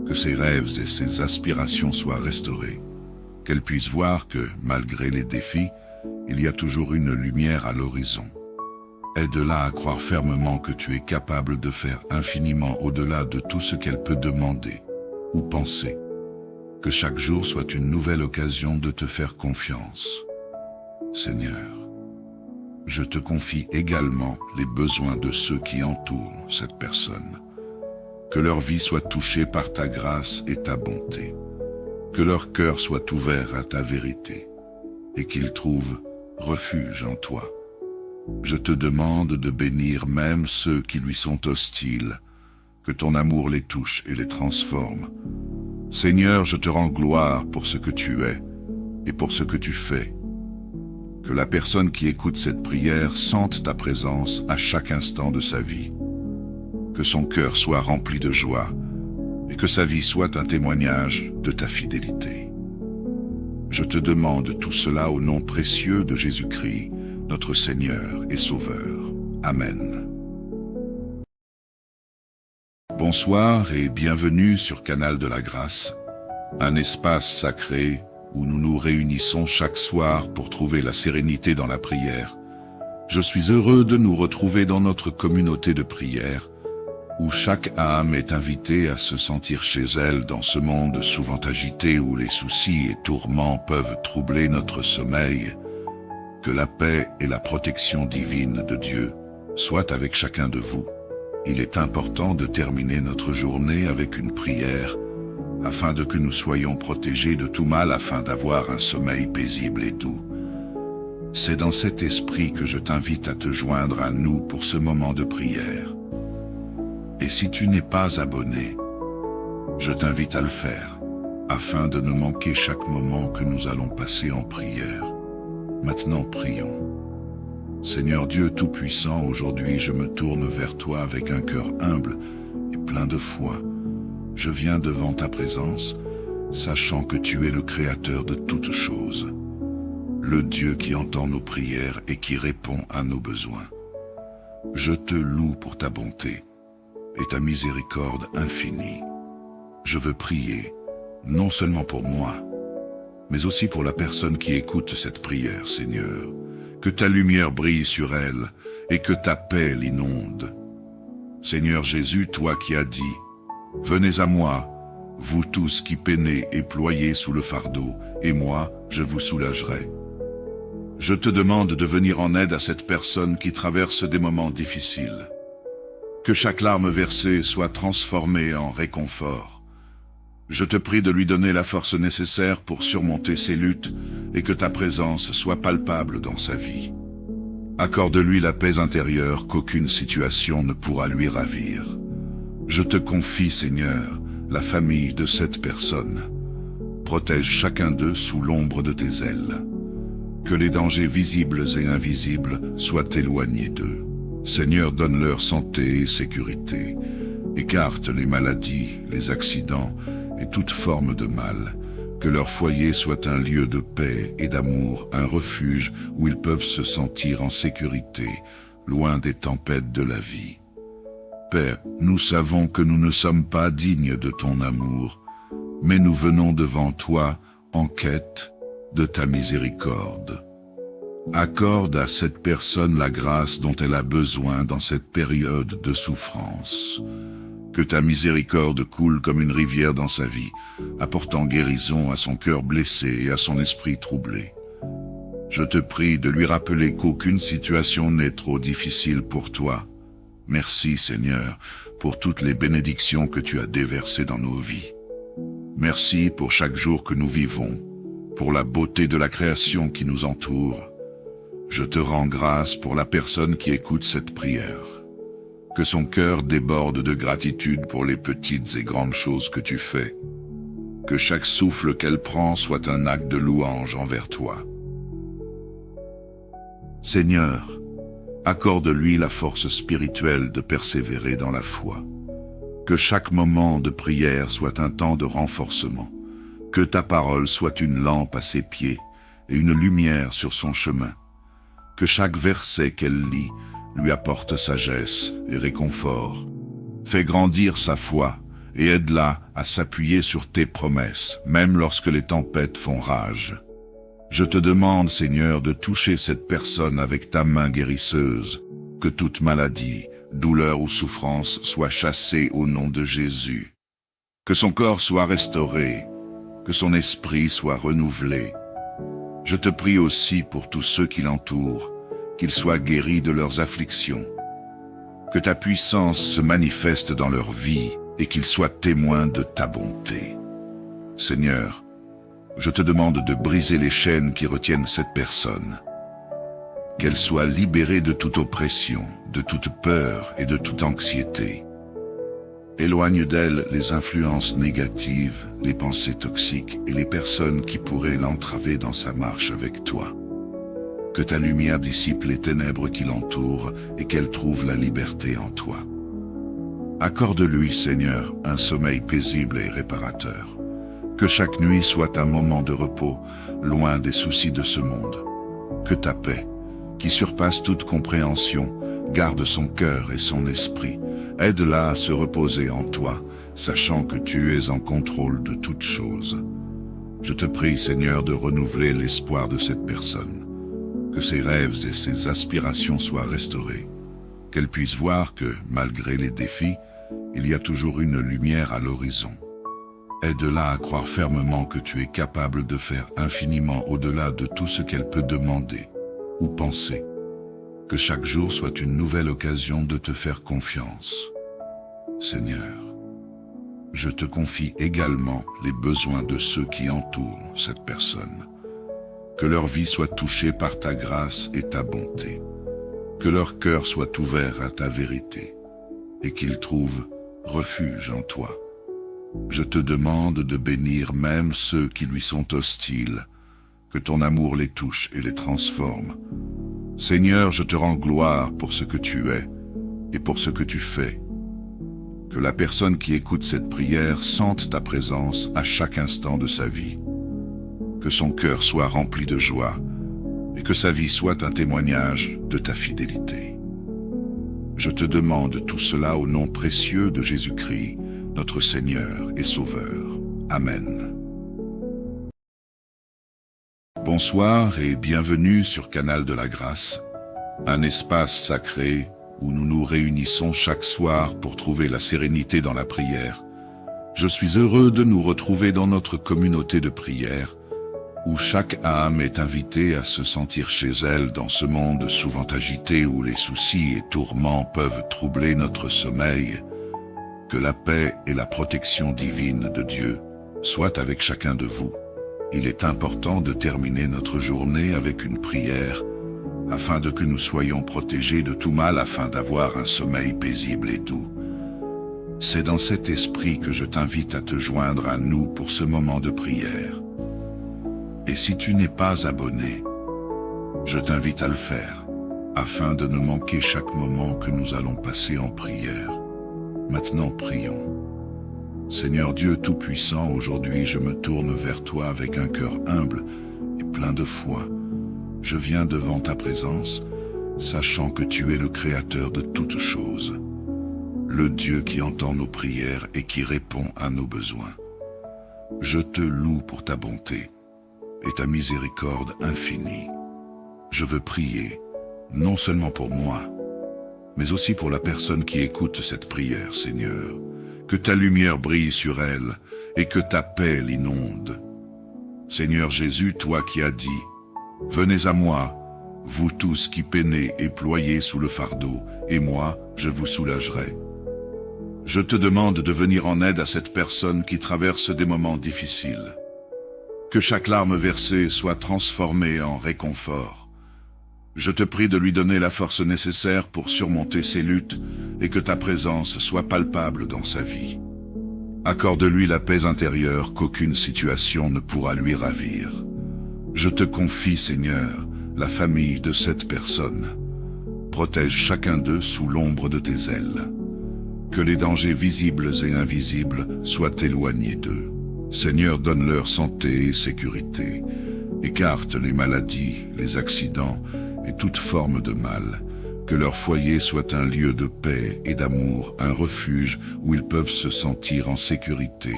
Que ses rêves et ses aspirations soient restaurés. Qu'elle puisse voir que, malgré les défis, il y a toujours une lumière à l'horizon. Aide-la à croire fermement que tu es capable de faire infiniment au-delà de tout ce qu'elle peut demander ou penser. Que chaque jour soit une nouvelle occasion de te faire confiance. Seigneur, je te confie également les besoins de ceux qui entourent cette personne. Que leur vie soit touchée par ta grâce et ta bonté. Que leur cœur soit ouvert à ta vérité et qu'ils trouvent refuge en toi. Je te demande de bénir même ceux qui lui sont hostiles, que ton amour les touche et les transforme. Seigneur, je te rends gloire pour ce que tu es et pour ce que tu fais. Que la personne qui écoute cette prière sente ta présence à chaque instant de sa vie. Que son cœur soit rempli de joie et que sa vie soit un témoignage de ta fidélité. Je te demande tout cela au nom précieux de Jésus-Christ, notre Seigneur et Sauveur. Amen. Bonsoir et bienvenue sur Canal de la Grâce, un espace sacré où nous nous réunissons chaque soir pour trouver la sérénité dans la prière. Je suis heureux de nous retrouver dans notre communauté de prière, où chaque âme est invitée à se sentir chez elle dans ce monde souvent agité où les soucis et tourments peuvent troubler notre sommeil. Que la paix et la protection divine de Dieu soient avec chacun de vous. Il est important de terminer notre journée avec une prière, afin de que nous soyons protégés de tout mal, afin d'avoir un sommeil paisible et doux. C'est dans cet esprit que je t'invite à te joindre à nous pour ce moment de prière. Et si tu n'es pas abonné, je t'invite à le faire, afin de ne manquer chaque moment que nous allons passer en prière. Maintenant prions. Seigneur Dieu Tout-Puissant, aujourd'hui je me tourne vers toi avec un cœur humble et plein de foi. Je viens devant ta présence, sachant que tu es le Créateur de toutes choses, le Dieu qui entend nos prières et qui répond à nos besoins. Je te loue pour ta bonté et ta miséricorde infinie. Je veux prier, non seulement pour moi, mais aussi pour la personne qui écoute cette prière, Seigneur. Que ta lumière brille sur elle et que ta paix l'inonde. Seigneur Jésus, toi qui as dit, « Venez à moi, vous tous qui peinez et ployez sous le fardeau, et moi, je vous soulagerai. » Je te demande de venir en aide à cette personne qui traverse des moments difficiles. Que chaque larme versée soit transformée en réconfort. Je te prie de lui donner la force nécessaire pour surmonter ses luttes et que ta présence soit palpable dans sa vie. Accorde-lui la paix intérieure qu'aucune situation ne pourra lui ravir. Je te confie, Seigneur, la famille de cette personne. Protège chacun d'eux sous l'ombre de tes ailes. Que les dangers visibles et invisibles soient éloignés d'eux. Seigneur, donne-leur santé et sécurité. Écarte les maladies, les accidents et toute forme de mal. Que leur foyer soit un lieu de paix et d'amour, un refuge où ils peuvent se sentir en sécurité, loin des tempêtes de la vie. Père, nous savons que nous ne sommes pas dignes de ton amour, mais nous venons devant toi en quête de ta miséricorde. Accorde à cette personne la grâce dont elle a besoin dans cette période de souffrance. Que ta miséricorde coule comme une rivière dans sa vie, apportant guérison à son cœur blessé et à son esprit troublé. Je te prie de lui rappeler qu'aucune situation n'est trop difficile pour toi. Merci, Seigneur, pour toutes les bénédictions que tu as déversées dans nos vies. Merci pour chaque jour que nous vivons, pour la beauté de la création qui nous entoure. Je te rends grâce pour la personne qui écoute cette prière. Que son cœur déborde de gratitude pour les petites et grandes choses que tu fais. Que chaque souffle qu'elle prend soit un acte de louange envers toi. Seigneur, accorde-lui la force spirituelle de persévérer dans la foi. Que chaque moment de prière soit un temps de renforcement. Que ta parole soit une lampe à ses pieds et une lumière sur son chemin. Que chaque verset qu'elle lit lui apporte sagesse et réconfort. Fais grandir sa foi et aide-la à s'appuyer sur tes promesses, même lorsque les tempêtes font rage. Je te demande, Seigneur, de toucher cette personne avec ta main guérisseuse, que toute maladie, douleur ou souffrance soit chassée au nom de Jésus. Que son corps soit restauré, que son esprit soit renouvelé. Je te prie aussi pour tous ceux qui l'entourent, qu'ils soient guéris de leurs afflictions. Que ta puissance se manifeste dans leur vie et qu'ils soient témoins de ta bonté. Seigneur, je te demande de briser les chaînes qui retiennent cette personne. Qu'elle soit libérée de toute oppression, de toute peur et de toute anxiété. Éloigne d'elle les influences négatives, les pensées toxiques et les personnes qui pourraient l'entraver dans sa marche avec toi. Que ta lumière dissipe les ténèbres qui l'entourent et qu'elle trouve la liberté en toi. Accorde-lui, Seigneur, un sommeil paisible et réparateur. Que chaque nuit soit un moment de repos, loin des soucis de ce monde. Que ta paix, qui surpasse toute compréhension, garde son cœur et son esprit. Aide-la à se reposer en toi, sachant que tu es en contrôle de toutes choses. Je te prie, Seigneur, de renouveler l'espoir de cette personne. Que ses rêves et ses aspirations soient restaurés. Qu'elle puisse voir que, malgré les défis, il y a toujours une lumière à l'horizon. Aide-la à croire fermement que tu es capable de faire infiniment au-delà de tout ce qu'elle peut demander ou penser. Que chaque jour soit une nouvelle occasion de te faire confiance. Seigneur, je te confie également les besoins de ceux qui entourent cette personne. Que leur vie soit touchée par ta grâce et ta bonté. Que leur cœur soit ouvert à ta vérité et qu'ils trouvent refuge en toi. Je te demande de bénir même ceux qui lui sont hostiles, que ton amour les touche et les transforme. Seigneur, je te rends gloire pour ce que tu es et pour ce que tu fais. Que la personne qui écoute cette prière sente ta présence à chaque instant de sa vie. Que son cœur soit rempli de joie et que sa vie soit un témoignage de ta fidélité. Je te demande tout cela au nom précieux de Jésus-Christ, notre Seigneur et Sauveur. Amen. Bonsoir et bienvenue sur Canal de la Grâce, un espace sacré où nous nous réunissons chaque soir pour trouver la sérénité dans la prière. Je suis heureux de nous retrouver dans notre communauté de prière, où chaque âme est invitée à se sentir chez elle dans ce monde souvent agité où les soucis et tourments peuvent troubler notre sommeil. Que la paix et la protection divine de Dieu soit avec chacun de vous. Il est important de terminer notre journée avec une prière, afin de que nous soyons protégés de tout mal, afin d'avoir un sommeil paisible et doux. C'est dans cet esprit que je t'invite à te joindre à nous pour ce moment de prière. Et si tu n'es pas abonné, je t'invite à le faire, afin de ne manquer chaque moment que nous allons passer en prière. Maintenant prions. Seigneur Dieu Tout-Puissant, aujourd'hui je me tourne vers toi avec un cœur humble et plein de foi. Je viens devant ta présence, sachant que tu es le Créateur de toutes choses, le Dieu qui entend nos prières et qui répond à nos besoins. Je te loue pour ta bonté et ta miséricorde infinie. Je veux prier, non seulement pour moi, mais aussi pour la personne qui écoute cette prière, Seigneur. Que ta lumière brille sur elle et que ta paix l'inonde. Seigneur Jésus, toi qui as dit, « Venez à moi, vous tous qui peinez et ployez sous le fardeau, et moi, je vous soulagerai. » Je te demande de venir en aide à cette personne qui traverse des moments difficiles. Que chaque larme versée soit transformée en réconfort. Je te prie de lui donner la force nécessaire pour surmonter ses luttes et que ta présence soit palpable dans sa vie. Accorde-lui la paix intérieure qu'aucune situation ne pourra lui ravir. Je te confie, Seigneur, la famille de cette personne. Protège chacun d'eux sous l'ombre de tes ailes. Que les dangers visibles et invisibles soient éloignés d'eux. Seigneur, donne-leur santé et sécurité. Écarte les maladies, les accidents et toute forme de mal. Que leur foyer soit un lieu de paix et d'amour, un refuge où ils peuvent se sentir en sécurité,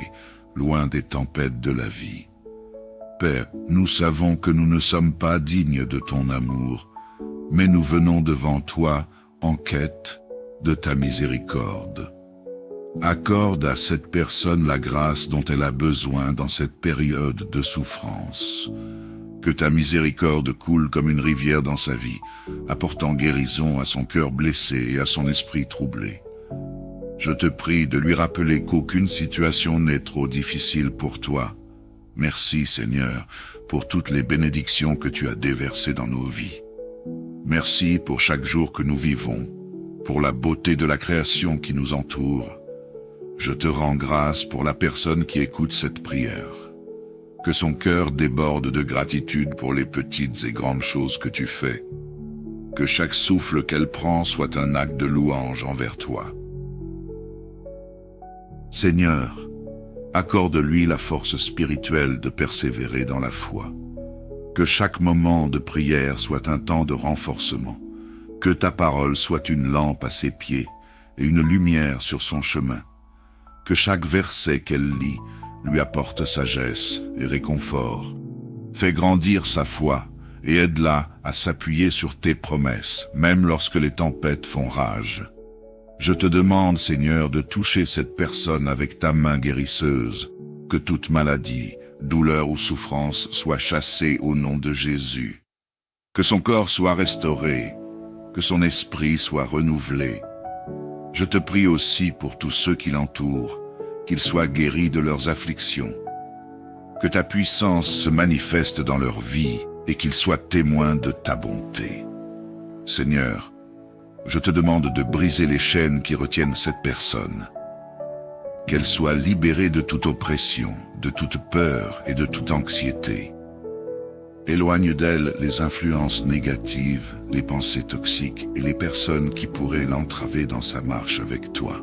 loin des tempêtes de la vie. Père, nous savons que nous ne sommes pas dignes de ton amour, mais nous venons devant toi en quête de ta miséricorde. Accorde à cette personne la grâce dont elle a besoin dans cette période de souffrance. Que ta miséricorde coule comme une rivière dans sa vie, apportant guérison à son cœur blessé et à son esprit troublé. Je te prie de lui rappeler qu'aucune situation n'est trop difficile pour toi. Merci Seigneur pour toutes les bénédictions que tu as déversées dans nos vies. Merci pour chaque jour que nous vivons, pour la beauté de la création qui nous entoure. Je te rends grâce pour la personne qui écoute cette prière. Que son cœur déborde de gratitude pour les petites et grandes choses que tu fais. Que chaque souffle qu'elle prend soit un acte de louange envers toi. Seigneur, accorde-lui la force spirituelle de persévérer dans la foi. Que chaque moment de prière soit un temps de renforcement. Que ta parole soit une lampe à ses pieds et une lumière sur son chemin. Que chaque verset qu'elle lit lui apporte sagesse et réconfort. Fais grandir sa foi et aide-la à s'appuyer sur tes promesses, même lorsque les tempêtes font rage. Je te demande, Seigneur, de toucher cette personne avec ta main guérisseuse, que toute maladie, douleur ou souffrance soit chassée au nom de Jésus. Que son corps soit restauré, que son esprit soit renouvelé. Je te prie aussi pour tous ceux qui l'entourent, qu'ils soient guéris de leurs afflictions. Que ta puissance se manifeste dans leur vie et qu'ils soient témoins de ta bonté. Seigneur, je te demande de briser les chaînes qui retiennent cette personne. Qu'elle soit libérée de toute oppression, de toute peur et de toute anxiété. Éloigne d'elle les influences négatives, les pensées toxiques et les personnes qui pourraient l'entraver dans sa marche avec toi.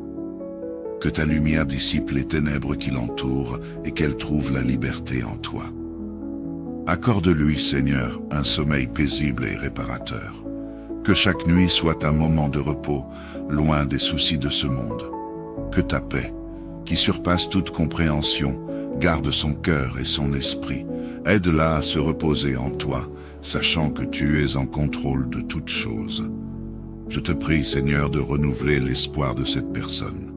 Que ta lumière dissipe les ténèbres qui l'entourent et qu'elle trouve la liberté en toi. Accorde-lui, Seigneur, un sommeil paisible et réparateur. Que chaque nuit soit un moment de repos, loin des soucis de ce monde. Que ta paix, qui surpasse toute compréhension, garde son cœur et son esprit. Aide-la à se reposer en toi, sachant que tu es en contrôle de toutes choses. Je te prie, Seigneur, de renouveler l'espoir de cette personne.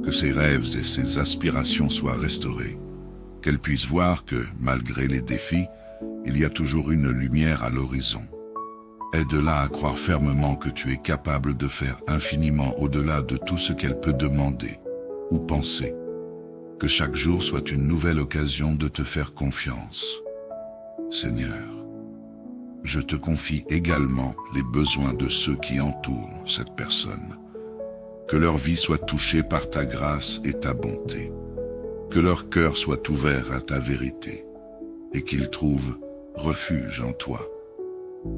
Que ses rêves et ses aspirations soient restaurés. Qu'elle puisse voir que, malgré les défis, il y a toujours une lumière à l'horizon. Aide-la à croire fermement que tu es capable de faire infiniment au-delà de tout ce qu'elle peut demander ou penser. Que chaque jour soit une nouvelle occasion de te faire confiance. Seigneur, je te confie également les besoins de ceux qui entourent cette personne. Que leur vie soit touchée par ta grâce et ta bonté. Que leur cœur soit ouvert à ta vérité et qu'ils trouvent refuge en toi.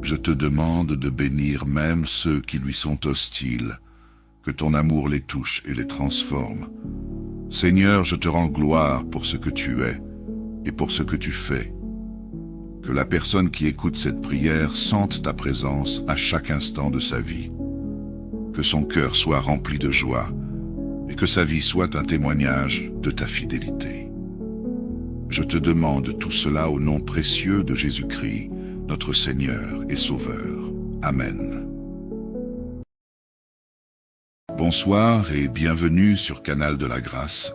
Je te demande de bénir même ceux qui lui sont hostiles, que ton amour les touche et les transforme. Seigneur, je te rends gloire pour ce que tu es et pour ce que tu fais. Que la personne qui écoute cette prière sente ta présence à chaque instant de sa vie. Que son cœur soit rempli de joie et que sa vie soit un témoignage de ta fidélité. Je te demande tout cela au nom précieux de Jésus-Christ, notre Seigneur et Sauveur. Amen. Bonsoir et bienvenue sur Canal de la Grâce,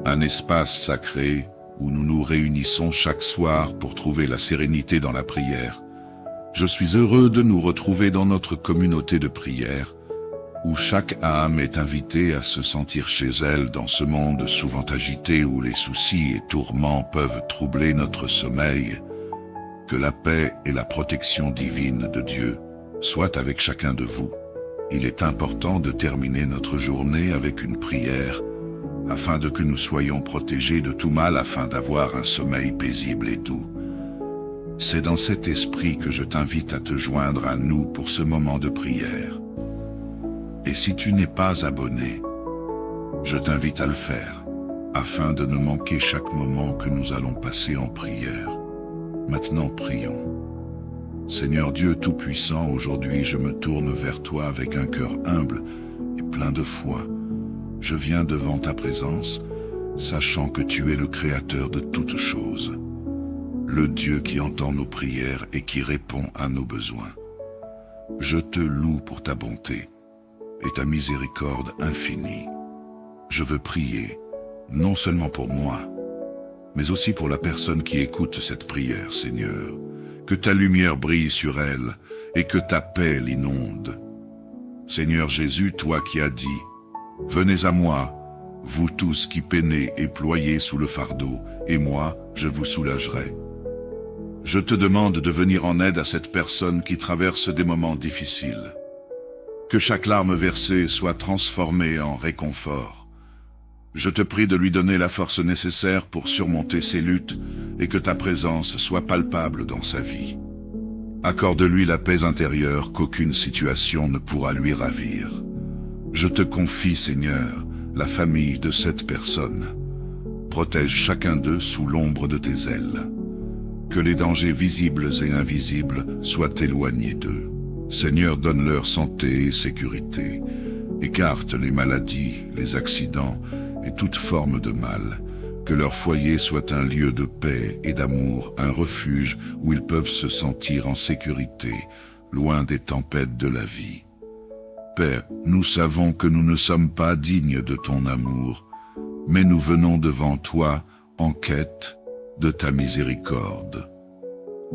un espace sacré où nous nous réunissons chaque soir pour trouver la sérénité dans la prière. Je suis heureux de nous retrouver dans notre communauté de prière, où chaque âme est invitée à se sentir chez elle dans ce monde souvent agité où les soucis et tourments peuvent troubler notre sommeil. Que la paix et la protection divine de Dieu soient avec chacun de vous. Il est important de terminer notre journée avec une prière, afin de que nous soyons protégés de tout mal, afin d'avoir un sommeil paisible et doux. C'est dans cet esprit que je t'invite à te joindre à nous pour ce moment de prière. Et si tu n'es pas abonné, je t'invite à le faire, afin de ne manquer chaque moment que nous allons passer en prière. Maintenant prions. Seigneur Dieu Tout-Puissant, aujourd'hui je me tourne vers toi avec un cœur humble et plein de foi. Je viens devant ta présence, sachant que tu es le Créateur de toutes choses, le Dieu qui entend nos prières et qui répond à nos besoins. Je te loue pour ta bonté et ta miséricorde infinie. Je veux prier, non seulement pour moi, mais aussi pour la personne qui écoute cette prière, Seigneur. Que ta lumière brille sur elle et que ta paix l'inonde. Seigneur Jésus, toi qui as dit, « Venez à moi, vous tous qui peinez et ployez sous le fardeau, et moi, je vous soulagerai. » Je te demande de venir en aide à cette personne qui traverse des moments difficiles. Que chaque larme versée soit transformée en réconfort. Je te prie de lui donner la force nécessaire pour surmonter ses luttes et que ta présence soit palpable dans sa vie. Accorde-lui la paix intérieure qu'aucune situation ne pourra lui ravir. Je te confie, Seigneur, la famille de cette personne. Protège chacun d'eux sous l'ombre de tes ailes. Que les dangers visibles et invisibles soient éloignés d'eux. Seigneur, donne-leur santé et sécurité. Écarte les maladies, les accidents et toute forme de mal. Que leur foyer soit un lieu de paix et d'amour, un refuge où ils peuvent se sentir en sécurité, loin des tempêtes de la vie. Père, nous savons que nous ne sommes pas dignes de ton amour, mais nous venons devant toi en quête de ta miséricorde.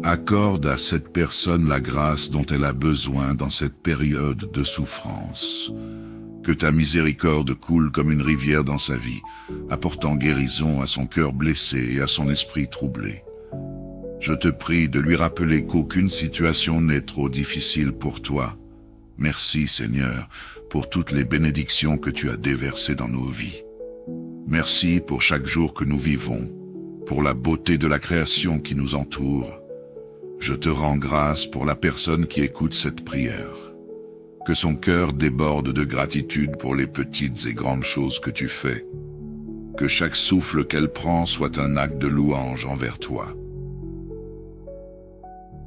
Accorde à cette personne la grâce dont elle a besoin dans cette période de souffrance. Que ta miséricorde coule comme une rivière dans sa vie, apportant guérison à son cœur blessé et à son esprit troublé. Je te prie de lui rappeler qu'aucune situation n'est trop difficile pour toi. Merci Seigneur pour toutes les bénédictions que tu as déversées dans nos vies. Merci pour chaque jour que nous vivons, pour la beauté de la création qui nous entoure. Je te rends grâce pour la personne qui écoute cette prière. Que son cœur déborde de gratitude pour les petites et grandes choses que tu fais. Que chaque souffle qu'elle prend soit un acte de louange envers toi.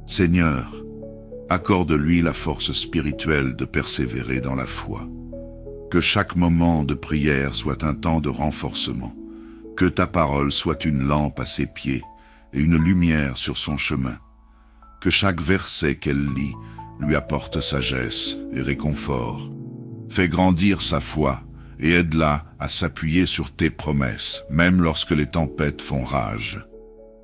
Seigneur, accorde-lui la force spirituelle de persévérer dans la foi. Que chaque moment de prière soit un temps de renforcement. Que ta parole soit une lampe à ses pieds et une lumière sur son chemin. Que chaque verset qu'elle lit lui apporte sagesse et réconfort. Fais grandir sa foi et aide-la à s'appuyer sur tes promesses, même lorsque les tempêtes font rage.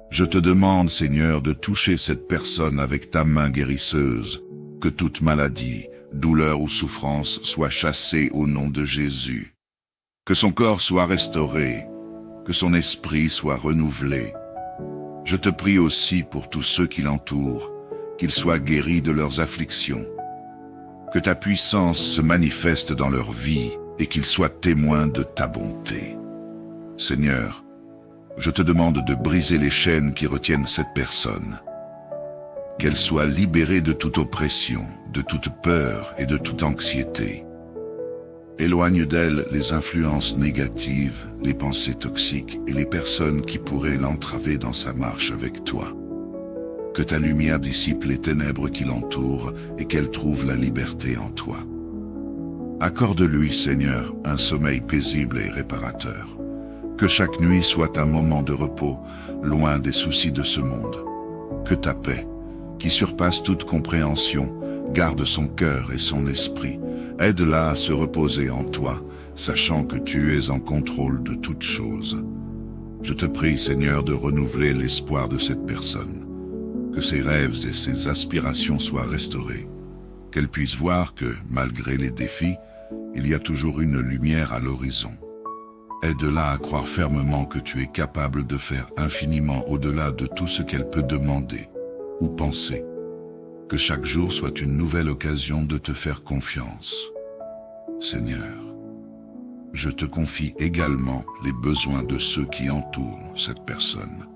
Je te demande, Seigneur, de toucher cette personne avec ta main guérisseuse, que toute maladie, douleur ou souffrance soit chassée au nom de Jésus. Que son corps soit restauré, que son esprit soit renouvelé. Je te prie aussi pour tous ceux qui l'entourent, qu'ils soient guéris de leurs afflictions. Que ta puissance se manifeste dans leur vie et qu'ils soient témoins de ta bonté. Seigneur, je te demande de briser les chaînes qui retiennent cette personne. Qu'elle soit libérée de toute oppression, de toute peur et de toute anxiété. Éloigne d'elle les influences négatives, les pensées toxiques et les personnes qui pourraient l'entraver dans sa marche avec toi. Que ta lumière dissipe les ténèbres qui l'entourent et qu'elle trouve la liberté en toi. Accorde-lui, Seigneur, un sommeil paisible et réparateur. Que chaque nuit soit un moment de repos, loin des soucis de ce monde. Que ta paix, qui surpasse toute compréhension, garde son cœur et son esprit. Aide-la à se reposer en toi, sachant que tu es en contrôle de toutes choses. Je te prie, Seigneur, de renouveler l'espoir de cette personne. Que ses rêves et ses aspirations soient restaurés. Qu'elle puisse voir que, malgré les défis, il y a toujours une lumière à l'horizon. Aide-la à croire fermement que tu es capable de faire infiniment au-delà de tout ce qu'elle peut demander ou penser. Que chaque jour soit une nouvelle occasion de te faire confiance. Seigneur, je te confie également les besoins de ceux qui entourent cette personne.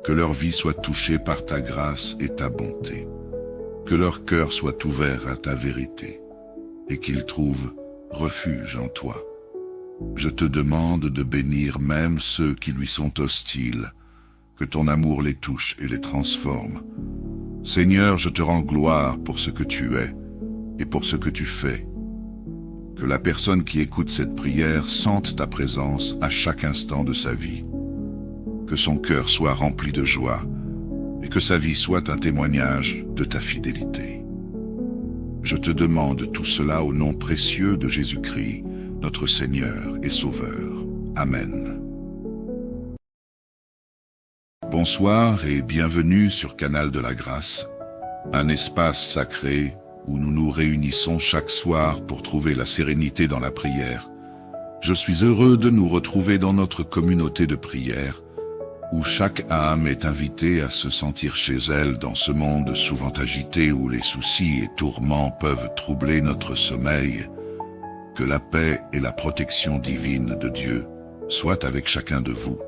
Que leur vie soit touchée par ta grâce et ta bonté. Que leur cœur soit ouvert à ta vérité et qu'ils trouvent refuge en toi. Je te demande de bénir même ceux qui lui sont hostiles, que ton amour les touche et les transforme. Seigneur, je te rends gloire pour ce que tu es et pour ce que tu fais. Que la personne qui écoute cette prière sente ta présence à chaque instant de sa vie. Que son cœur soit rempli de joie et que sa vie soit un témoignage de ta fidélité. Je te demande tout cela au nom précieux de Jésus-Christ, notre Seigneur et Sauveur. Amen. Bonsoir et bienvenue sur Canal de la Grâce, un espace sacré où nous nous réunissons chaque soir pour trouver la sérénité dans la prière. Je suis heureux de nous retrouver dans notre communauté de prière, où chaque âme est invitée à se sentir chez elle dans ce monde souvent agité où les soucis et tourments peuvent troubler notre sommeil. Que la paix et la protection divine de Dieu soient avec chacun de vous.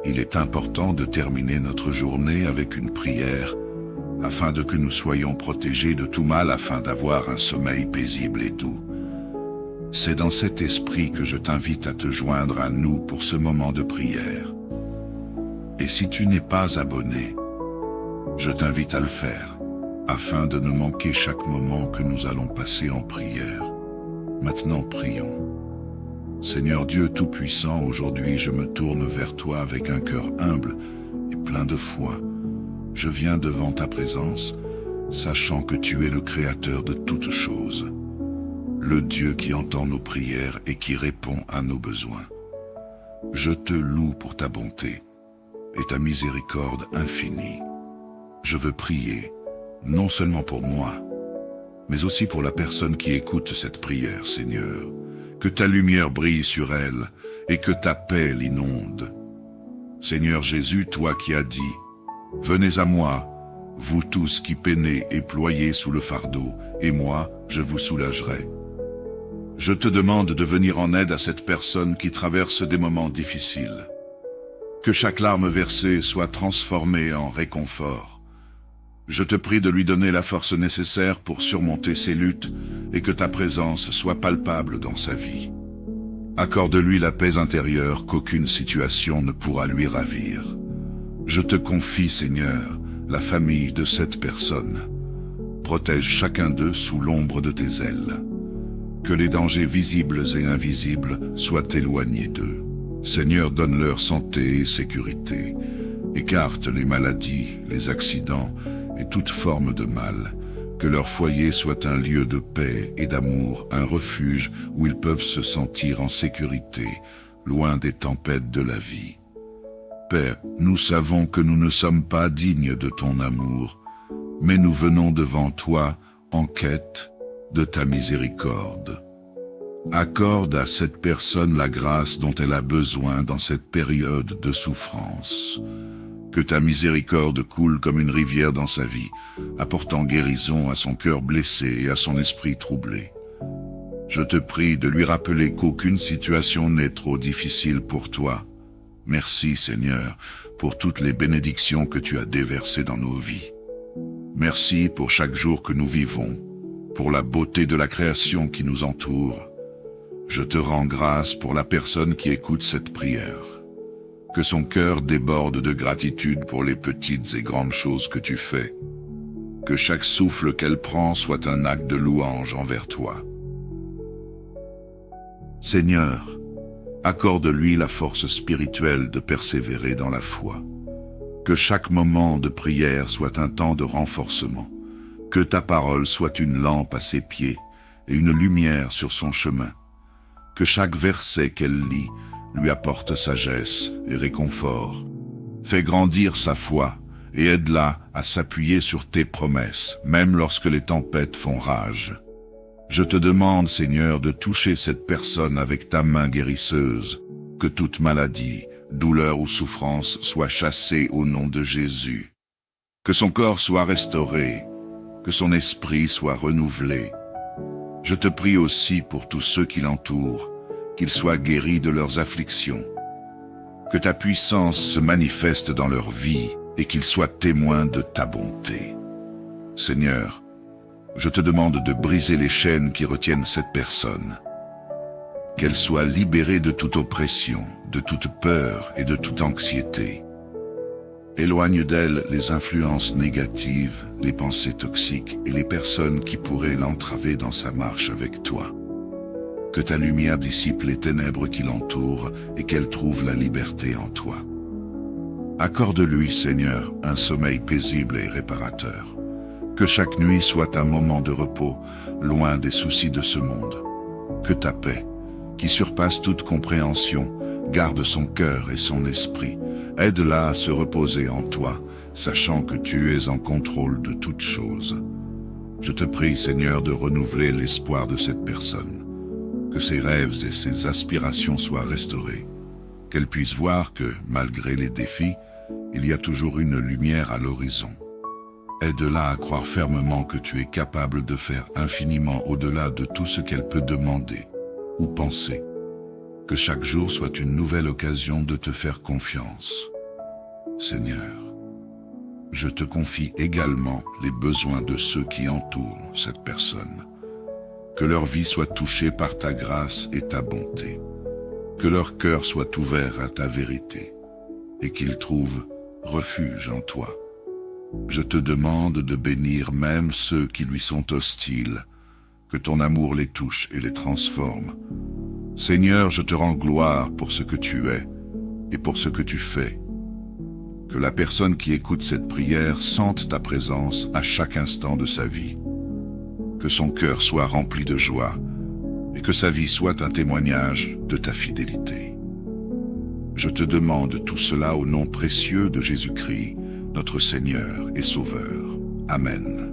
Il est important de terminer notre journée avec une prière, afin de que nous soyons protégés de tout mal, afin d'avoir un sommeil paisible et doux. C'est dans cet esprit que je t'invite à te joindre à nous pour ce moment de prière. Et si tu n'es pas abonné, je t'invite à le faire, afin de ne manquer chaque moment que nous allons passer en prière. Maintenant prions. Seigneur Dieu Tout-Puissant, aujourd'hui je me tourne vers toi avec un cœur humble et plein de foi. Je viens devant ta présence, sachant que tu es le Créateur de toutes choses, le Dieu qui entend nos prières et qui répond à nos besoins. Je te loue pour ta bonté et ta miséricorde infinie. Je veux prier, non seulement pour moi, mais aussi pour la personne qui écoute cette prière, Seigneur. Que ta lumière brille sur elle et que ta paix l'inonde. Seigneur Jésus, toi qui as dit « Venez à moi, vous tous qui peinez et ployez sous le fardeau, et moi, je vous soulagerai. » Je te demande de venir en aide à cette personne qui traverse des moments difficiles. Que chaque larme versée soit transformée en réconfort. Je te prie de lui donner la force nécessaire pour surmonter ses luttes et que ta présence soit palpable dans sa vie. Accorde-lui la paix intérieure qu'aucune situation ne pourra lui ravir. Je te confie, Seigneur, la famille de cette personne. Protège chacun d'eux sous l'ombre de tes ailes. Que les dangers visibles et invisibles soient éloignés d'eux. Seigneur, donne-leur santé et sécurité. Écarte les maladies, les accidents et toute forme de mal. Que leur foyer soit un lieu de paix et d'amour, un refuge où ils peuvent se sentir en sécurité, loin des tempêtes de la vie. Père, nous savons que nous ne sommes pas dignes de ton amour, mais nous venons devant toi en quête de ta miséricorde. Accorde à cette personne la grâce dont elle a besoin dans cette période de souffrance. Que ta miséricorde coule comme une rivière dans sa vie, apportant guérison à son cœur blessé et à son esprit troublé. Je te prie de lui rappeler qu'aucune situation n'est trop difficile pour toi. Merci Seigneur pour toutes les bénédictions que tu as déversées dans nos vies. Merci pour chaque jour que nous vivons, pour la beauté de la création qui nous entoure. Je te rends grâce pour la personne qui écoute cette prière. Que son cœur déborde de gratitude pour les petites et grandes choses que tu fais. Que chaque souffle qu'elle prend soit un acte de louange envers toi. Seigneur, accorde-lui la force spirituelle de persévérer dans la foi. Que chaque moment de prière soit un temps de renforcement. Que ta parole soit une lampe à ses pieds et une lumière sur son chemin. Que chaque verset qu'elle lit lui apporte sagesse et réconfort. Fais grandir sa foi et aide-la à s'appuyer sur tes promesses, même lorsque les tempêtes font rage. Je te demande, Seigneur, de toucher cette personne avec ta main guérisseuse, que toute maladie, douleur ou souffrance soit chassée au nom de Jésus. Que son corps soit restauré, que son esprit soit renouvelé. Je te prie aussi pour tous ceux qui l'entourent, qu'ils soient guéris de leurs afflictions. Que ta puissance se manifeste dans leur vie et qu'ils soient témoins de ta bonté. Seigneur, je te demande de briser les chaînes qui retiennent cette personne. Qu'elle soit libérée de toute oppression, de toute peur et de toute anxiété. Éloigne d'elle les influences négatives, les pensées toxiques et les personnes qui pourraient l'entraver dans sa marche avec toi. Que ta lumière dissipe les ténèbres qui l'entourent et qu'elle trouve la liberté en toi. Accorde-lui, Seigneur, un sommeil paisible et réparateur. Que chaque nuit soit un moment de repos, loin des soucis de ce monde. Que ta paix, qui surpasse toute compréhension, garde son cœur et son esprit. Aide-la à se reposer en toi, sachant que tu es en contrôle de toutes choses. Je te prie, Seigneur, de renouveler l'espoir de cette personne. Que ses rêves et ses aspirations soient restaurés. Qu'elle puisse voir que, malgré les défis, il y a toujours une lumière à l'horizon. Aide-la à croire fermement que tu es capable de faire infiniment au-delà de tout ce qu'elle peut demander ou penser. Que chaque jour soit une nouvelle occasion de te faire confiance. Seigneur, je te confie également les besoins de ceux qui entourent cette personne. Que leur vie soit touchée par ta grâce et ta bonté. Que leur cœur soit ouvert à ta vérité et qu'ils trouvent refuge en toi. Je te demande de bénir même ceux qui lui sont hostiles, que ton amour les touche et les transforme. Seigneur, je te rends gloire pour ce que tu es et pour ce que tu fais. Que la personne qui écoute cette prière sente ta présence à chaque instant de sa vie. Que son cœur soit rempli de joie et que sa vie soit un témoignage de ta fidélité. Je te demande tout cela au nom précieux de Jésus-Christ, notre Seigneur et Sauveur. Amen.